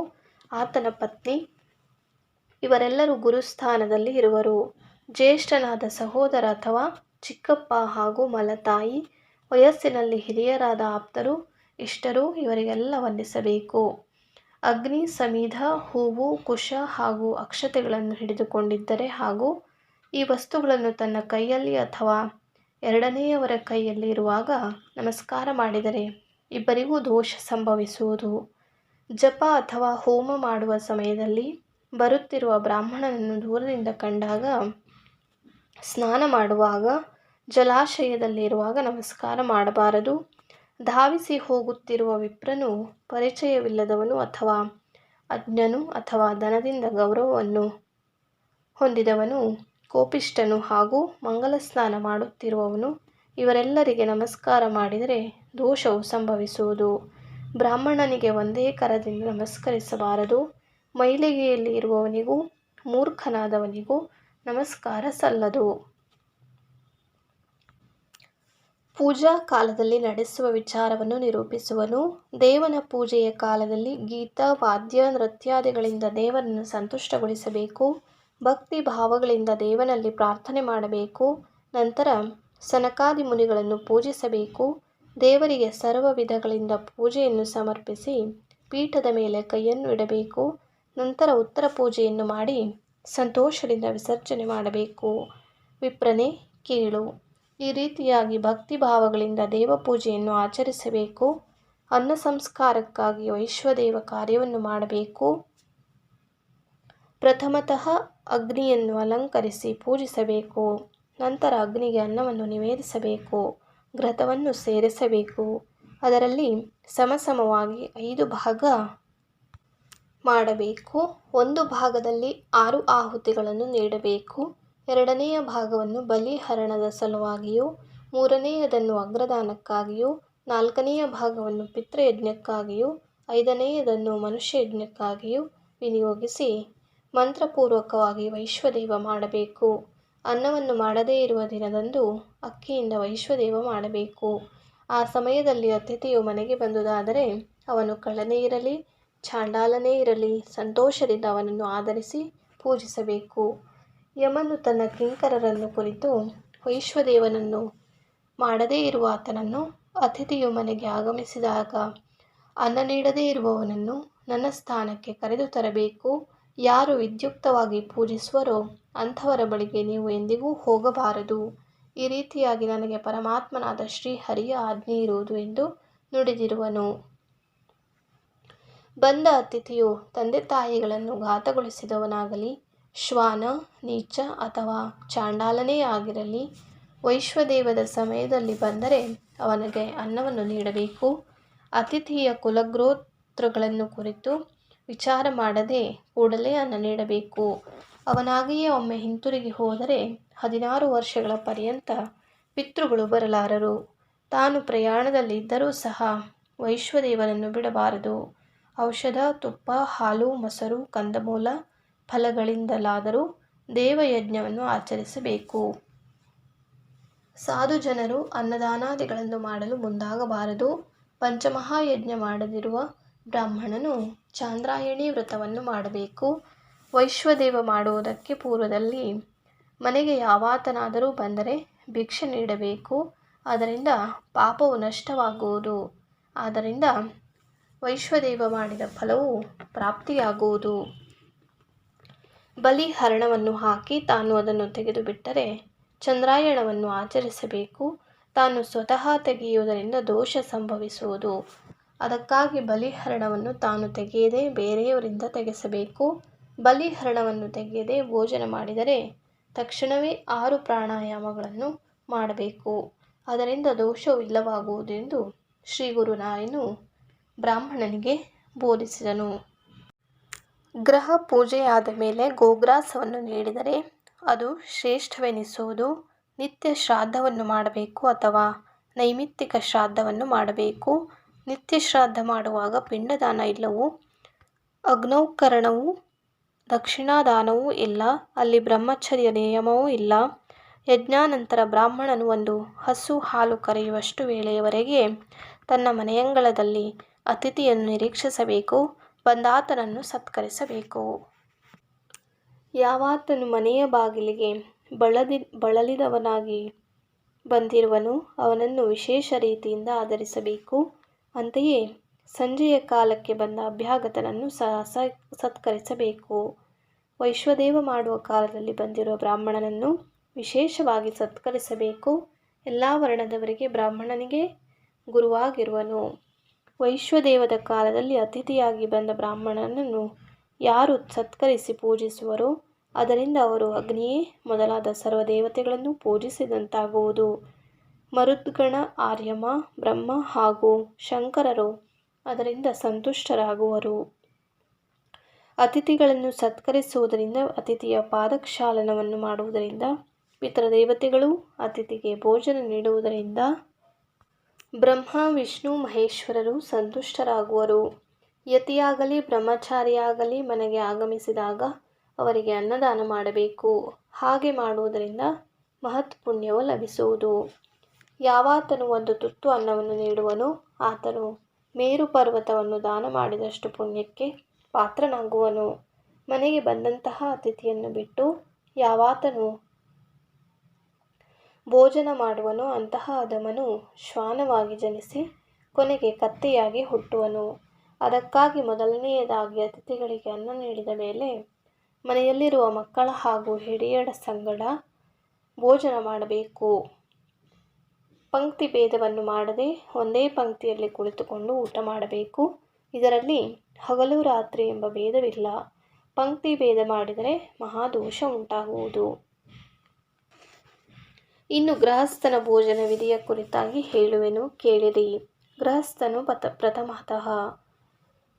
ಆತನ ಪತ್ನಿ ಇವರೆಲ್ಲರೂ ಗುರುಸ್ಥಾನದಲ್ಲಿ ಇರುವರು. ಜ್ಯೇಷ್ಠನಾದ ಸಹೋದರ ಅಥವಾ ಚಿಕ್ಕಪ್ಪ ಹಾಗೂ ಮಲತಾಯಿ, ವಯಸ್ಸಿನಲ್ಲಿ ಹಿರಿಯರಾದ ಆಪ್ತರು, ಇಷ್ಟರು ಇವರಿಗೆಲ್ಲ ವಂದಿಸಬೇಕು. ಅಗ್ನಿ, ಸಮಿಧ, ಹೂವು, ಕುಶ ಹಾಗೂ ಅಕ್ಷತೆಗಳನ್ನು ಹಿಡಿದುಕೊಂಡಿದ್ದರೆ ಹಾಗೂ ಈ ವಸ್ತುಗಳನ್ನು ತನ್ನ ಕೈಯಲ್ಲಿ ಅಥವಾ ಎರಡನೆಯವರ ಕೈಯಲ್ಲಿ ಇರುವಾಗ ನಮಸ್ಕಾರ ಮಾಡಿದರೆ ಇಬ್ಬರಿಗೂ ದೋಷ ಸಂಭವಿಸುವುದು. ಜಪ ಅಥವಾ ಹೋಮ ಮಾಡುವ ಸಮಯದಲ್ಲಿ ಬರುತ್ತಿರುವ ಬ್ರಾಹ್ಮಣನನ್ನು ದೂರದಿಂದ ಕಂಡಾಗ, ಸ್ನಾನ ಮಾಡುವಾಗ, ಜಲಾಶಯದಲ್ಲಿರುವಾಗ ನಮಸ್ಕಾರ ಮಾಡಬಾರದು. ಧಾವಿಸಿ ಹೋಗುತ್ತಿರುವ ವಿಪ್ರನು ಪರಿಚಯವಿಲ್ಲದವನು ಅಥವಾ ಅಜ್ಞನು ಅಥವಾ ಧನದಿಂದ ಗೌರವವನ್ನು ಹೊಂದಿದವನು, ಕೋಪಿಷ್ಠನು ಹಾಗೂ ಮಂಗಲ ಸ್ನಾನ ಮಾಡುತ್ತಿರುವವನು ಇವರೆಲ್ಲರಿಗೆ ನಮಸ್ಕಾರ ಮಾಡಿದರೆ ದೋಷವು ಸಂಭವಿಸುವುದು. ಬ್ರಾಹ್ಮಣನಿಗೆ ಒಂದೇ ಕರದಿಂದ ನಮಸ್ಕರಿಸಬಾರದು. ಮೈಲಿಗೆಯಲ್ಲಿ ಇರುವವನಿಗೂ ಮೂರ್ಖನಾದವನಿಗೂ ನಮಸ್ಕಾರ ಸಲ್ಲದು. ಪೂಜಾ ಕಾಲದಲ್ಲಿ ನಡೆಸುವ ವಿಚಾರವನ್ನು ನಿರೂಪಿಸುವನು. ದೇವನ ಪೂಜೆಯ ಕಾಲದಲ್ಲಿ ಗೀತ, ವಾದ್ಯ, ನೃತ್ಯಾದಿಗಳಿಂದ ದೇವರನ್ನು ಸಂತುಷ್ಟಗೊಳಿಸಬೇಕು. ಭಕ್ತಿ ಭಾವಗಳಿಂದ ದೇವನಲ್ಲಿ ಪ್ರಾರ್ಥನೆ ಮಾಡಬೇಕು. ನಂತರ ಸನಕಾದಿ ಮುನಿಗಳನ್ನು ಪೂಜಿಸಬೇಕು. ದೇವರಿಗೆ ಸರ್ವ ವಿಧಗಳಿಂದ ಪೂಜೆಯನ್ನು ಸಮರ್ಪಿಸಿ ಪೀಠದ ಮೇಲೆ ಕೈಯನ್ನು ಇಡಬೇಕು. ನಂತರ ಉತ್ತರ ಪೂಜೆಯನ್ನು ಮಾಡಿ ಸಂತೋಷದಿಂದ ವಿಸರ್ಜನೆ ಮಾಡಬೇಕು. ವಿಪ್ರನೇ ಕೇಳು. ಈ ರೀತಿಯಾಗಿ ಭಕ್ತಿ ಭಾವಗಳಿಂದ ದೇವಪೂಜೆಯನ್ನು ಆಚರಿಸಬೇಕು. ಅನ್ನ ಸಂಸ್ಕಾರಕ್ಕಾಗಿ ವೈಶ್ವದೇವ ಕಾರ್ಯವನ್ನು ಮಾಡಬೇಕು. ಪ್ರಥಮತಃ ಅಗ್ನಿಯನ್ನು ಅಲಂಕರಿಸಿ ಪೂಜಿಸಬೇಕು. ನಂತರ ಅಗ್ನಿಗೆ ಅನ್ನವನ್ನು ನಿವೇದಿಸಬೇಕು. ಘೃತವನ್ನು ಸೇರಿಸಬೇಕು. ಅದರಲ್ಲಿ ಸಮಸಮವಾಗಿ 5 ಭಾಗ ಮಾಡಬೇಕು. ಒಂದು ಭಾಗದಲ್ಲಿ 6 ಆಹುತಿಗಳನ್ನು ನೀಡಬೇಕು. ಎರಡನೆಯ ಭಾಗವನ್ನು ಬಲಿಹರಣದ ಸಲುವಾಗಿಯೂ, ಮೂರನೆಯದನ್ನು ಅಗ್ರದಾನಕ್ಕಾಗಿಯೂ, ನಾಲ್ಕನೆಯ ಭಾಗವನ್ನು ಪಿತೃಯಜ್ಞಕ್ಕಾಗಿಯೂ, ಐದನೆಯದನ್ನು ಮನುಷ್ಯಯಜ್ಞಕ್ಕಾಗಿಯೂ ವಿನಿಯೋಗಿಸಿ ಮಂತ್ರಪೂರ್ವಕವಾಗಿ ವೈಶ್ವದೇವ ಮಾಡಬೇಕು. ಅನ್ನವನ್ನು ಮಾಡದೇ ಇರುವ ದಿನದಂದು ಅಕ್ಕಿಯಿಂದ ವೈಶ್ವದೇವ ಮಾಡಬೇಕು. ಆ ಸಮಯದಲ್ಲಿ ಅತಿಥಿಯು ಮನೆಗೆ ಬಂದುದಾದರೆ ಅವನು ಕಳ್ಳನೇ ಇರಲಿ, ಚಾಂಡಾಲನೇ ಇರಲಿ, ಸಂತೋಷದಿಂದ ಅವನನ್ನು ಆದರಿಸಿ ಪೂಜಿಸಬೇಕು. ಯಮನು ತನ್ನ ಕಿಂಕರರನ್ನು ಕುರಿತು, ವೈಶ್ವದೇವನನ್ನು ಮಾಡದೇ ಇರುವ ಆತನನ್ನು ಅತಿಥಿಯು ಮನೆಗೆ ಆಗಮಿಸಿದಾಗ ಅನ್ನ ನೀಡದೇ ಇರುವವನನ್ನು ನನ್ನ ಸ್ಥಾನಕ್ಕೆ ಕರೆದು ತರಬೇಕು. ಯಾರು ವಿದ್ಯುಕ್ತವಾಗಿ ಪೂಜಿಸುವರೋ ಅಂಥವರ ಬಳಿಗೆ ನೀವು ಎಂದಿಗೂ ಹೋಗಬಾರದು. ಈ ರೀತಿಯಾಗಿ ನನಗೆ ಪರಮಾತ್ಮನಾದ ಶ್ರೀಹರಿಯ ಆಜ್ಞೆ ಇರುವುದು ಎಂದು ನುಡಿದಿರುವನು. ಬಂದ ಅತಿಥಿಯು ತಂದೆ ತಾಯಿಗಳನ್ನು ಘಾತಗೊಳಿಸಿದವನಾಗಲಿ, ಶ್ವಾನ, ನೀಚ ಅಥವಾ ಚಾಂಡಾಲನೇ ಆಗಿರಲಿ, ವೈಶ್ವದೇವದ ಸಮಯದಲ್ಲಿ ಬಂದರೆ ಅವನಿಗೆ ಅನ್ನವನ್ನು ನೀಡಬೇಕು. ಅತಿಥಿಯ ಕುಲಗೋತ್ರಗಳನ್ನು ಕುರಿತು ವಿಚಾರ ಮಾಡದೆ ಕೂಡಲೇ ಅನ್ನ ನೀಡಬೇಕು. ಅವನಾಗಿಯೇ ಒಮ್ಮೆ ಹಿಂತಿರುಗಿ ಹೋದರೆ 16 ವರ್ಷಗಳ ಪರ್ಯಂತ ಪಿತೃಗಳು ಬರಲಾರರು. ತಾನು ಪ್ರಯಾಣದಲ್ಲಿ ಇದ್ದರೂ ಸಹ ವೈಶ್ವದೇವನನ್ನು ಬಿಡಬಾರದು. ಔಷಧ, ತುಪ್ಪ, ಹಾಲು, ಮೊಸರು, ಕಂದಮೂಲ ಫಲಗಳಿಂದಲಾದರೂ ದೇವಯಜ್ಞವನ್ನು ಆಚರಿಸಬೇಕು. ಸಾಧು ಜನರು ಅನ್ನದಾನಾದಿಗಳನ್ನು ಮಾಡಲು ಮುಂದಾಗಬಾರದು. ಪಂಚಮಹಾಯಜ್ಞ ಮಾಡದಿರುವ ಬ್ರಾಹ್ಮಣನು ಚಾಂದ್ರಾಯಣಿ ವ್ರತವನ್ನು ಮಾಡಬೇಕು. ವೈಶ್ವದೇವ ಮಾಡುವುದಕ್ಕೆ ಪೂರ್ವದಲ್ಲಿ ಮನೆಗೆ ಯಾವಾತನಾದರೂ ಬಂದರೆ ಭಿಕ್ಷೆ ನೀಡಬೇಕು. ಅದರಿಂದ ಪಾಪವು ನಷ್ಟವಾಗುವುದು. ಆದ್ದರಿಂದ ವೈಶ್ವದೇವ ಮಾಡಿದ ಫಲವು ಪ್ರಾಪ್ತಿಯಾಗುವುದು. ಬಲಿಹರಣವನ್ನು ಹಾಕಿ ತಾನು ಅದನ್ನು ತೆಗೆದುಬಿಟ್ಟರೆ ಚಂದ್ರಾಯಣವನ್ನು ಆಚರಿಸಬೇಕು. ತಾನು ಸ್ವತಃ ತೆಗೆಯುವುದರಿಂದ ದೋಷ ಸಂಭವಿಸುವುದು. ಅದಕ್ಕಾಗಿ ಬಲಿಹರಣವನ್ನು ತಾನು ತೆಗೆಯದೆ ಬೇರೆಯವರಿಂದ ತೆಗೆಸಬೇಕು. ಬಲಿಹರಣವನ್ನು ತೆಗೆಯದೆ ಭೋಜನ ಮಾಡಿದರೆ ತಕ್ಷಣವೇ 6 ಪ್ರಾಣಾಯಾಮಗಳನ್ನು ಮಾಡಬೇಕು. ಅದರಿಂದ ದೋಷವು ಇಲ್ಲವಾಗುವುದು ಎಂದು ಶ್ರೀ ಗುರುರಾಯನು ಬ್ರಾಹ್ಮಣನಿಗೆ ಬೋಧಿಸಿದನು. ಗ್ರಹ ಪೂಜೆಯಾದ ಮೇಲೆ ಗೋಗ್ರಾಸವನ್ನು ನೀಡಿದರೆ ಅದು ಶ್ರೇಷ್ಠವೆನಿಸುವುದು. ನಿತ್ಯ ಶ್ರಾದ್ದವನ್ನು ಮಾಡಬೇಕು ಅಥವಾ ನೈಮಿತ್ತಿಕ ಶ್ರಾದ್ದವನ್ನು ಮಾಡಬೇಕು. ನಿತ್ಯ ಶ್ರಾದ್ದ ಮಾಡುವಾಗ ಪಿಂಡದಾನ ಇಲ್ಲವೂ, ಅಗ್ನೌಕರಣವೂ, ದಕ್ಷಿಣಾದಾನವೂ ಇಲ್ಲ. ಅಲ್ಲಿ ಬ್ರಹ್ಮಚರ್ಯ ನಿಯಮವೂ ಇಲ್ಲ. ಯಜ್ಞಾನಂತರ ಬ್ರಾಹ್ಮಣನು ಒಂದು ಹಸು ಹಾಲು ಕರೆಯುವಷ್ಟು ವೇಳೆಯವರೆಗೆ ತನ್ನ ಮನೆಯಂಗಳದಲ್ಲಿ ಅತಿಥಿಯನ್ನು ನಿರೀಕ್ಷಿಸಬೇಕು, ಬಂದಾತನನ್ನು ಸತ್ಕರಿಸಬೇಕು. ಯಾವಾತನು ಮನೆಯ ಬಾಗಿಲಿಗೆ ಬಳಲಿದವನಾಗಿ ಬಂದಿರುವನು ಅವನನ್ನು ವಿಶೇಷ ರೀತಿಯಿಂದ ಆದರಿಸಬೇಕು. ಅಂತೆಯೇ ಸಂಜೆಯ ಕಾಲಕ್ಕೆ ಬಂದ ಅಭ್ಯಾಗತನನ್ನು ಸತ್ಕರಿಸಬೇಕು. ವೈಶ್ವದೇವ ಮಾಡುವ ಕಾಲದಲ್ಲಿ ಬಂದಿರುವ ಬ್ರಾಹ್ಮಣನನ್ನು ವಿಶೇಷವಾಗಿ ಸತ್ಕರಿಸಬೇಕು. ಎಲ್ಲ ವರ್ಣದವರಿಗೆ ಬ್ರಾಹ್ಮಣನಿಗೆ ಗುರುವಾಗಿರುವನು. ವೈಶ್ವದೇವದ ಕಾಲದಲ್ಲಿ ಅತಿಥಿಯಾಗಿ ಬಂದ ಬ್ರಾಹ್ಮಣನನ್ನು ಯಾರು ಸತ್ಕರಿಸಿ ಪೂಜಿಸುವರೋ ಅದರಿಂದ ಅವರು ಅಗ್ನಿಯೇ ಮೊದಲಾದ ಸರ್ವದೇವತೆಗಳನ್ನು ಪೂಜಿಸಿದಂತಾಗುವುದು. ಮರುದ್ಗಣ, ಆರ್ಯಮ, ಬ್ರಹ್ಮ ಹಾಗೂ ಶಂಕರರು ಅದರಿಂದ ಸಂತುಷ್ಟರಾಗುವರು. ಅತಿಥಿಗಳನ್ನು ಸತ್ಕರಿಸುವುದರಿಂದ, ಅತಿಥಿಯ ಪಾದಕ್ಷಾಲನವನ್ನು ಮಾಡುವುದರಿಂದ, ಪಿತೃದೇವತೆಗಳು ಅತಿಥಿಗೆ ಭೋಜನ ನೀಡುವುದರಿಂದ ಬ್ರಹ್ಮ, ವಿಷ್ಣು, ಮಹೇಶ್ವರರು ಸಂತುಷ್ಟರಾಗುವರು. ಯತಿಯಾಗಲಿ ಬ್ರಹ್ಮಚಾರಿಯಾಗಲಿ ಮನೆಗೆ ಆಗಮಿಸಿದಾಗ ಅವರಿಗೆ ಅನ್ನದಾನ ಮಾಡಬೇಕು. ಹಾಗೆ ಮಾಡುವುದರಿಂದ ಮಹತ್ ಪುಣ್ಯವು ಲಭಿಸುವುದು. ಯಾವಾತನು ಒಂದು ತುತ್ತು ಅನ್ನವನ್ನು ನೀಡುವನೋ ಆತನು ಮೇರು ಪರ್ವತವನ್ನು ದಾನ ಮಾಡಿದಷ್ಟು ಪುಣ್ಯಕ್ಕೆ ಪಾತ್ರನಾಗುವನು. ಮನೆಗೆ ಬಂದಂತಹ ಅತಿಥಿಯನ್ನು ಬಿಟ್ಟು ಯಾವಾತನು ಭೋಜನ ಮಾಡುವನೋ ಅಂತಹ ಅಧಮನು ಶ್ವಾನವಾಗಿ ಜನಿಸಿ ಕೊನೆಗೆ ಕತ್ತೆಯಾಗಿ ಹುಟ್ಟುವನು. ಅದಕ್ಕಾಗಿ ಮೊದಲನೆಯದಾಗಿ ಅತಿಥಿಗಳಿಗೆ ಅನ್ನ ನೀಡಿದ ಮೇಲೆ ಮನೆಯಲ್ಲಿರುವ ಮಕ್ಕಳ ಹಾಗೂ ಹಿರಿಯರ ಸಂಗಡ ಭೋಜನ ಮಾಡಬೇಕು. ಪಂಕ್ತಿ ಭೇದವನ್ನು ಮಾಡದೆ ಒಂದೇ ಪಂಕ್ತಿಯಲ್ಲಿ ಕುಳಿತುಕೊಂಡು ಊಟ ಮಾಡಬೇಕು. ಇದರಲ್ಲಿ ಹಗಲು ರಾತ್ರಿ ಎಂಬ ಭೇದವಿಲ್ಲ. ಪಂಕ್ತಿ ಭೇದ ಮಾಡಿದರೆ ಮಹಾದೋಷ ಉಂಟಾಗುವುದು. ಇನ್ನು ಗೃಹಸ್ಥನ ಭೋಜನ ವಿಧಿಯ ಕುರಿತಾಗಿ ಹೇಳುವೆನು, ಕೇಳಿರಿ. ಗೃಹಸ್ಥನು ಪ್ರಥಮತಃ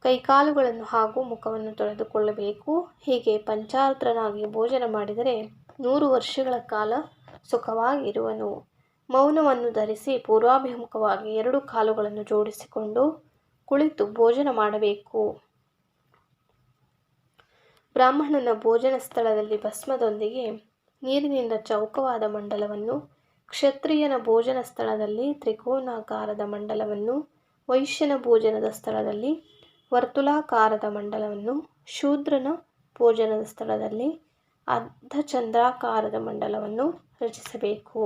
ಕೈಕಾಲುಗಳನ್ನು ಹಾಗೂ ಮುಖವನ್ನು ತೊಳೆದುಕೊಳ್ಳಬೇಕು. ಹೀಗೆ ಪಂಚಾರ್ತ್ರನಾಗಿ ಭೋಜನ ಮಾಡಿದರೆ 100 ವರ್ಷಗಳ ಕಾಲ ಸುಖವಾಗಿರುವನು. ಮೌನವನ್ನು ಧರಿಸಿ ಪೂರ್ವಾಭಿಮುಖವಾಗಿ 2 ಕಾಲುಗಳನ್ನು ಜೋಡಿಸಿಕೊಂಡು ಕುಳಿತು ಭೋಜನ ಮಾಡಬೇಕು. ಬ್ರಾಹ್ಮಣನ ಭೋಜನ ಸ್ಥಳದಲ್ಲಿ ಭಸ್ಮದೊಂದಿಗೆ ನೀರಿನಿಂದ ಚೌಕವಾದ ಮಂಡಲವನ್ನು, ಕ್ಷತ್ರಿಯನ ಭೋಜನ ಸ್ಥಳದಲ್ಲಿ ತ್ರಿಕೋನಾಕಾರದ ಮಂಡಲವನ್ನು, ವೈಶ್ಯನ ಭೋಜನದ ಸ್ಥಳದಲ್ಲಿ ವರ್ತುಲಾಕಾರದ ಮಂಡಲವನ್ನು, ಶೂದ್ರನ ಭೋಜನದ ಸ್ಥಳದಲ್ಲಿ ಅರ್ಧಚಂದ್ರಾಕಾರದ ಮಂಡಲವನ್ನು ರಚಿಸಬೇಕು.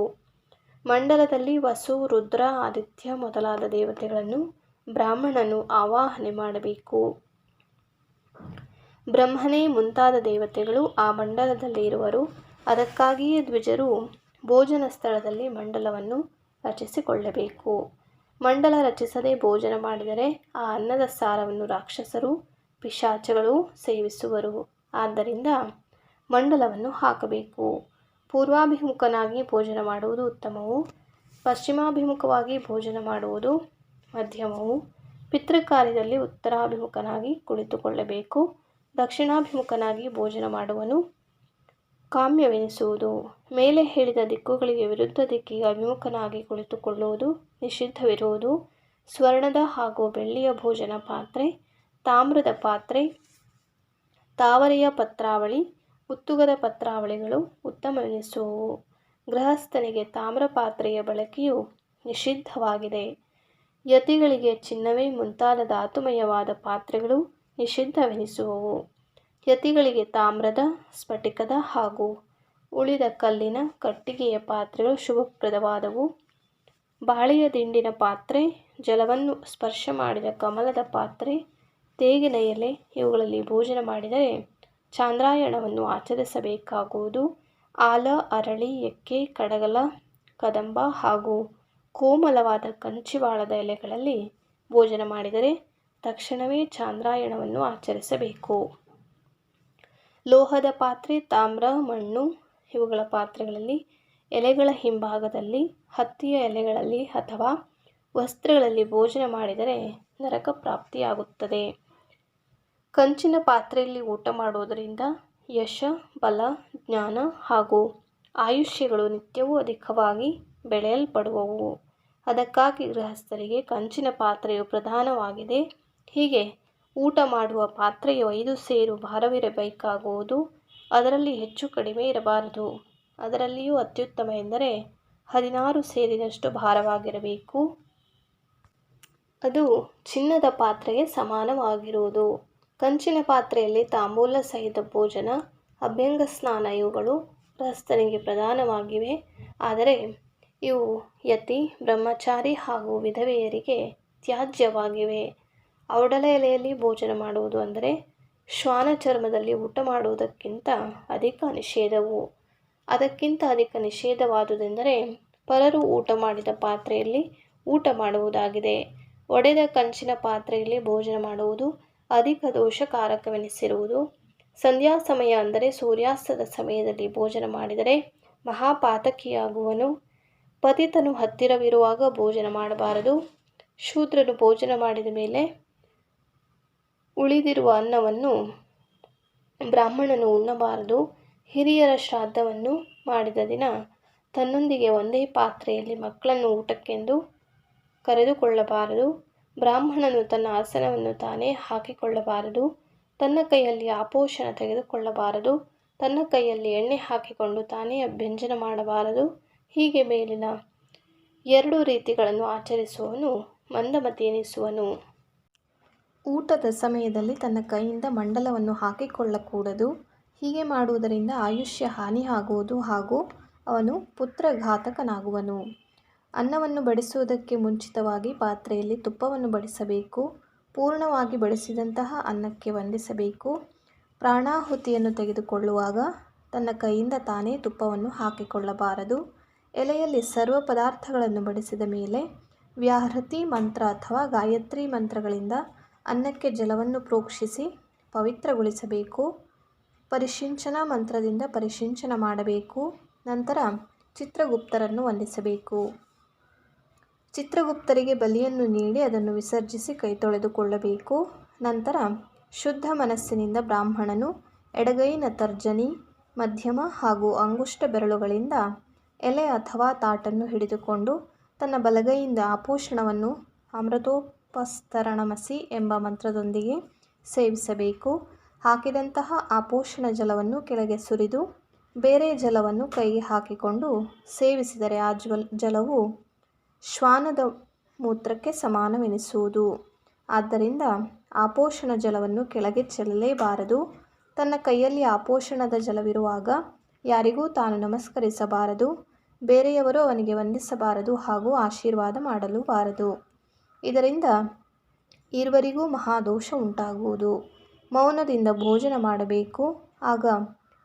ಮಂಡಲದಲ್ಲಿ ವಸು, ರುದ್ರ, ಆದಿತ್ಯ ಮೊದಲಾದ ದೇವತೆಗಳನ್ನು ಬ್ರಾಹ್ಮಣನು ಆವಾಹನೆ ಮಾಡಬೇಕು. ಬ್ರಹ್ಮನೇ ಮುಂತಾದ ದೇವತೆಗಳು ಆ ಮಂಡಲದಲ್ಲಿ ಇರುವರು. ಅದಕ್ಕಾಗಿಯೇ ದ್ವಿಜರು ಭೋಜನ ಸ್ಥಳದಲ್ಲಿ ಮಂಡಲವನ್ನು ರಚಿಸಿಕೊಳ್ಳಬೇಕು. ಮಂಡಲ ರಚಿಸದೆ ಭೋಜನ ಮಾಡಿದರೆ ಆ ಅನ್ನದ ಸಾರವನ್ನು ರಾಕ್ಷಸರು, ಪಿಶಾಚಗಳು ಸೇವಿಸುವರು. ಆದ್ದರಿಂದ ಮಂಡಲವನ್ನು ಹಾಕಬೇಕು. ಪೂರ್ವಾಭಿಮುಖನಾಗಿ ಭೋಜನ ಮಾಡುವುದು ಉತ್ತಮವು. ಪಶ್ಚಿಮಾಭಿಮುಖವಾಗಿ ಭೋಜನ ಮಾಡುವುದು ಮಧ್ಯಮವು. ಪಿತೃಕಾರ್ಯದಲ್ಲಿ ಉತ್ತರಾಭಿಮುಖನಾಗಿ ಕುಳಿತುಕೊಳ್ಳಬೇಕು. ದಕ್ಷಿಣಾಭಿಮುಖನಾಗಿ ಭೋಜನ ಮಾಡುವನು ಕಾಮ್ಯವೆನಿಸುವುದು. ಮೇಲೆ ಹೇಳಿದ ದಿಕ್ಕುಗಳಿಗೆ ವಿರುದ್ಧ ದಿಕ್ಕಿಗೆ ಅಭಿಮುಖನಾಗಿ ಕುಳಿತುಕೊಳ್ಳುವುದು ನಿಷಿದ್ಧವಿರುವುದು. ಸ್ವರ್ಣದ ಹಾಗೂ ಬೆಳ್ಳಿಯ ಭೋಜನ ಪಾತ್ರೆ, ತಾಮ್ರದ ಪಾತ್ರೆ, ತಾವರೆಯ ಪತ್ರಾವಳಿ, ಮುತ್ತುಗದ ಪತ್ರಾವಳಿಗಳು ಉತ್ತಮವೆನಿಸುವವು. ಗೃಹಸ್ಥನಿಗೆ ತಾಮ್ರ ಪಾತ್ರೆಯ ಬಳಕೆಯು ನಿಷಿದ್ಧವಾಗಿದೆ. ಯತಿಗಳಿಗೆ ಚಿನ್ನವೇ ಮುಂತಾದ ಧಾತುಮಯವಾದ ಪಾತ್ರೆಗಳು ನಿಷಿದ್ಧವೆನಿಸುವವು. ಯತಿಗಳಿಗೆ ತಾಮ್ರದ, ಸ್ಫಟಿಕದ ಹಾಗೂ ಉಳಿದ ಕಲ್ಲಿನ, ಕಟ್ಟಿಗೆಯ ಪಾತ್ರೆಗಳು ಶುಭಪ್ರದವಾದವು. ಬಾಳೆಯ ದಿಂಡಿನ ಪಾತ್ರೆ, ಜಲವನ್ನು ಸ್ಪರ್ಶ ಮಾಡಿದ ಕಮಲದ ಪಾತ್ರೆ, ತೇಗಿನ ಎಲೆ ಇವುಗಳಲ್ಲಿ ಭೋಜನ ಮಾಡಿದರೆ ಚಾಂದ್ರಾಯಣವನ್ನು ಆಚರಿಸಬೇಕಾಗುವುದು. ಆಲ, ಅರಳಿ, ಎಕ್ಕೆ, ಕಡಗಲ, ಕದಂಬ ಹಾಗೂ ಕೋಮಲವಾದ ಕಂಚಿವಾಳದ ಎಲೆಗಳಲ್ಲಿ ಭೋಜನ ಮಾಡಿದರೆ ತಕ್ಷಣವೇ ಚಾಂದ್ರಾಯಣವನ್ನು ಆಚರಿಸಬೇಕು. ಲೋಹದ ಪಾತ್ರೆ, ತಾಮ್ರ, ಮಣ್ಣು ಇವುಗಳ ಪಾತ್ರೆಗಳಲ್ಲಿ ಎಲೆಗಳ ಹಿಂಭಾಗದಲ್ಲಿ, ಹತ್ತಿಯ ಎಲೆಗಳಲ್ಲಿ ಅಥವಾ ವಸ್ತ್ರಗಳಲ್ಲಿ ಭೋಜನ ಮಾಡಿದರೆ ನರಕ ಪ್ರಾಪ್ತಿಯಾಗುತ್ತದೆ. ಕಂಚಿನ ಪಾತ್ರೆಯಲ್ಲಿ ಊಟ ಮಾಡುವುದರಿಂದ ಯಶ, ಬಲ, ಜ್ಞಾನ ಹಾಗೂ ಆಯುಷ್ಯಗಳು ನಿತ್ಯವೂ ಅಧಿಕವಾಗಿ ಬೆಳೆಯಲ್ಪಡುವವು. ಅದಕ್ಕಾಗಿ ಗೃಹಸ್ಥರಿಗೆ ಕಂಚಿನ ಪಾತ್ರೆಯು ಪ್ರಧಾನವಾಗಿದೆ. ಹೀಗೆ ಊಟ ಮಾಡುವ ಪಾತ್ರೆಯು 5 ಸೇರು ಭಾರವಿರಬೇಕಾಗುವುದು. ಅದರಲ್ಲಿ ಹೆಚ್ಚು ಕಡಿಮೆ ಇರಬಾರದು. ಅದರಲ್ಲಿಯೂ ಅತ್ಯುತ್ತಮ ಎಂದರೆ 16 ಸೇರಿನಷ್ಟು ಭಾರವಾಗಿರಬೇಕು. ಅದು ಚಿನ್ನದ ಪಾತ್ರೆಗೆ ಸಮಾನವಾಗಿರುವುದು. ಕಂಚಿನ ಪಾತ್ರೆಯಲ್ಲಿ ತಾಂಬೂಲ ಸಹಿತ ಭೋಜನ, ಅಭ್ಯಂಗ ಸ್ನಾನ ಇವುಗಳು ಗೃಹಸ್ಥನಿಗೆ ಪ್ರಧಾನವಾಗಿವೆ. ಆದರೆ ಇವು ಯತಿ, ಬ್ರಹ್ಮಚಾರಿ ಹಾಗೂ ವಿಧವೆಯರಿಗೆ ತ್ಯಾಜ್ಯವಾಗಿವೆ. ಔಡಲ ಎಲೆಯಲ್ಲಿ ಭೋಜನ ಮಾಡುವುದು ಅಂದರೆ ಶ್ವಾನ ಚರ್ಮದಲ್ಲಿ ಊಟ ಮಾಡುವುದಕ್ಕಿಂತ ಅಧಿಕ ನಿಷೇಧವು. ಅದಕ್ಕಿಂತ ಅಧಿಕ ನಿಷೇಧವಾದುದೆಂದರೆ ಪರರು ಊಟ ಮಾಡಿದ ಪಾತ್ರೆಯಲ್ಲಿ ಊಟ ಮಾಡುವುದಾಗಿದೆ. ಒಡೆದ ಕಂಚಿನ ಪಾತ್ರೆಯಲ್ಲಿ ಭೋಜನ ಮಾಡುವುದು ಅಧಿಕ ದೋಷಕಾರಕವೆನಿಸಿರುವುದು. ಸಂಧ್ಯಾ ಸಮಯ ಅಂದರೆ ಸೂರ್ಯಾಸ್ತದ ಸಮಯದಲ್ಲಿ ಭೋಜನ ಮಾಡಿದರೆ ಮಹಾಪಾತಕಿಯಾಗುವನು. ಪತಿತನು ಹತ್ತಿರವಿರುವಾಗ ಭೋಜನ ಮಾಡಬಾರದು. ಶೂದ್ರನು ಭೋಜನ ಮಾಡಿದ ಮೇಲೆ ಉಳಿದಿರುವ ಅನ್ನವನ್ನು ಬ್ರಾಹ್ಮಣನು ಉಣ್ಣಬಾರದು. ಹಿರಿಯರ ಶ್ರಾದ್ದವನ್ನು ಮಾಡಿದ ದಿನ ತನ್ನೊಂದಿಗೆ ಒಂದೇ ಪಾತ್ರೆಯಲ್ಲಿ ಮಕ್ಕಳನ್ನು ಊಟಕ್ಕೆಂದು ಕರೆದುಕೊಳ್ಳಬಾರದು. ಬ್ರಾಹ್ಮಣನು ತನ್ನ ಆಸನವನ್ನು ತಾನೇ ಹಾಕಿಕೊಳ್ಳಬಾರದು. ತನ್ನ ಕೈಯಲ್ಲಿ ಆಪೋಷಣ ತೆಗೆದುಕೊಳ್ಳಬಾರದು. ತನ್ನ ಕೈಯಲ್ಲಿ ಎಣ್ಣೆ ಹಾಕಿಕೊಂಡು ತಾನೇ ಅಭ್ಯಂಜನ ಮಾಡಬಾರದು. ಹೀಗೆ ಮೇಲಿನ 2 ರೀತಿಗಳನ್ನು ಆಚರಿಸುವವನು ಮಂದಮತಿ ಎನಿಸುವನು. ಊಟದ ಸಮಯದಲ್ಲಿ ತನ್ನ ಕೈಯಿಂದ ಮಂಡಲವನ್ನು ಹಾಕಿಕೊಳ್ಳಕೂಡದು. ಹೀಗೆ ಮಾಡುವುದರಿಂದ ಆಯುಷ್ಯ ಹಾನಿಯಾಗುವುದು ಹಾಗೂ ಅವನು ಪುತ್ರಘಾತಕನಾಗುವನು. ಅನ್ನವನ್ನು ಬಡಿಸುವುದಕ್ಕೆ ಮುಂಚಿತವಾಗಿ ಪಾತ್ರೆಯಲ್ಲಿ ತುಪ್ಪವನ್ನು ಬಡಿಸಬೇಕು. ಪೂರ್ಣವಾಗಿ ಬಡಿಸಿದಂತಹ ಅನ್ನಕ್ಕೆ ವಂದಿಸಬೇಕು. ಪ್ರಾಣಾಹುತಿಯನ್ನು ತೆಗೆದುಕೊಳ್ಳುವಾಗ ತನ್ನ ಕೈಯಿಂದ ತಾನೇ ತುಪ್ಪವನ್ನು ಹಾಕಿಕೊಳ್ಳಬಾರದು. ಎಲೆಯಲ್ಲಿ ಸರ್ವ ಪದಾರ್ಥಗಳನ್ನು ಬಡಿಸಿದ ಮೇಲೆ ವ್ಯಾಹೃತಿ ಮಂತ್ರ ಅಥವಾ ಗಾಯತ್ರಿ ಮಂತ್ರಗಳಿಂದ ಅನ್ನಕ್ಕೆ ಜಲವನ್ನು ಪ್ರೋಕ್ಷಿಸಿ ಪವಿತ್ರಗೊಳಿಸಬೇಕು. ಪರಿಶಿಂಚನ ಮಂತ್ರದಿಂದ ಪರಿಶಿಂಚನ ಮಾಡಬೇಕು. ನಂತರ ಚಿತ್ರಗುಪ್ತರನ್ನು ವಂದಿಸಬೇಕು. ಚಿತ್ರಗುಪ್ತರಿಗೆ ಬಲಿಯನ್ನು ನೀಡಿ ಅದನ್ನು ವಿಸರ್ಜಿಸಿ ಕೈ ತೊಳೆದುಕೊಳ್ಳಬೇಕು. ನಂತರ ಶುದ್ಧ ಮನಸ್ಸಿನಿಂದ ಬ್ರಾಹ್ಮಣನು ಎಡಗೈನ ತರ್ಜನಿ, ಮಧ್ಯಮ ಹಾಗೂ ಅಂಗುಷ್ಟ ಬೆರಳುಗಳಿಂದ ಎಲೆ ಅಥವಾ ತಾಟನ್ನು ಹಿಡಿದುಕೊಂಡು ತನ್ನ ಬಲಗೈಯಿಂದ ಆಪೋಷಣವನ್ನು ಅಮೃತೋಪಸ್ತರಣಮಸಿ ಎಂಬ ಮಂತ್ರದೊಂದಿಗೆ ಸೇವಿಸಬೇಕು. ಹಾಕಿದಂತಹ ಆಪೋಷಣ ಜಲವನ್ನು ಕೆಳಗೆ ಸುರಿದು ಬೇರೆ ಜಲವನ್ನು ಕೈಗೆ ಹಾಕಿಕೊಂಡು ಸೇವಿಸಿದರೆ ಆ ಜಲವು ಶ್ವಾನದ ಮೂತ್ರಕ್ಕೆ ಸಮಾನವೆನಿಸುವುದು. ಆದ್ದರಿಂದ ಆಪೋಷಣ ಜಲವನ್ನು ಕೆಳಗೆ ಚೆಲ್ಲಲೇಬಾರದು. ತನ್ನ ಕೈಯಲ್ಲಿ ಆಪೋಷಣದ ಜಲವಿರುವಾಗ ಯಾರಿಗೂ ತಾನು ನಮಸ್ಕರಿಸಬಾರದು. ಬೇರೆಯವರು ಅವನಿಗೆ ವಂದಿಸಬಾರದು ಹಾಗೂ ಆಶೀರ್ವಾದ ಮಾಡಲೂಬಾರದು. ಇದರಿಂದ ಇರುವರಿಗೂ ಮಹಾದೋಷ ಉಂಟಾಗುವುದು. ಮೌನದಿಂದ ಭೋಜನ ಮಾಡಬೇಕು. ಆಗ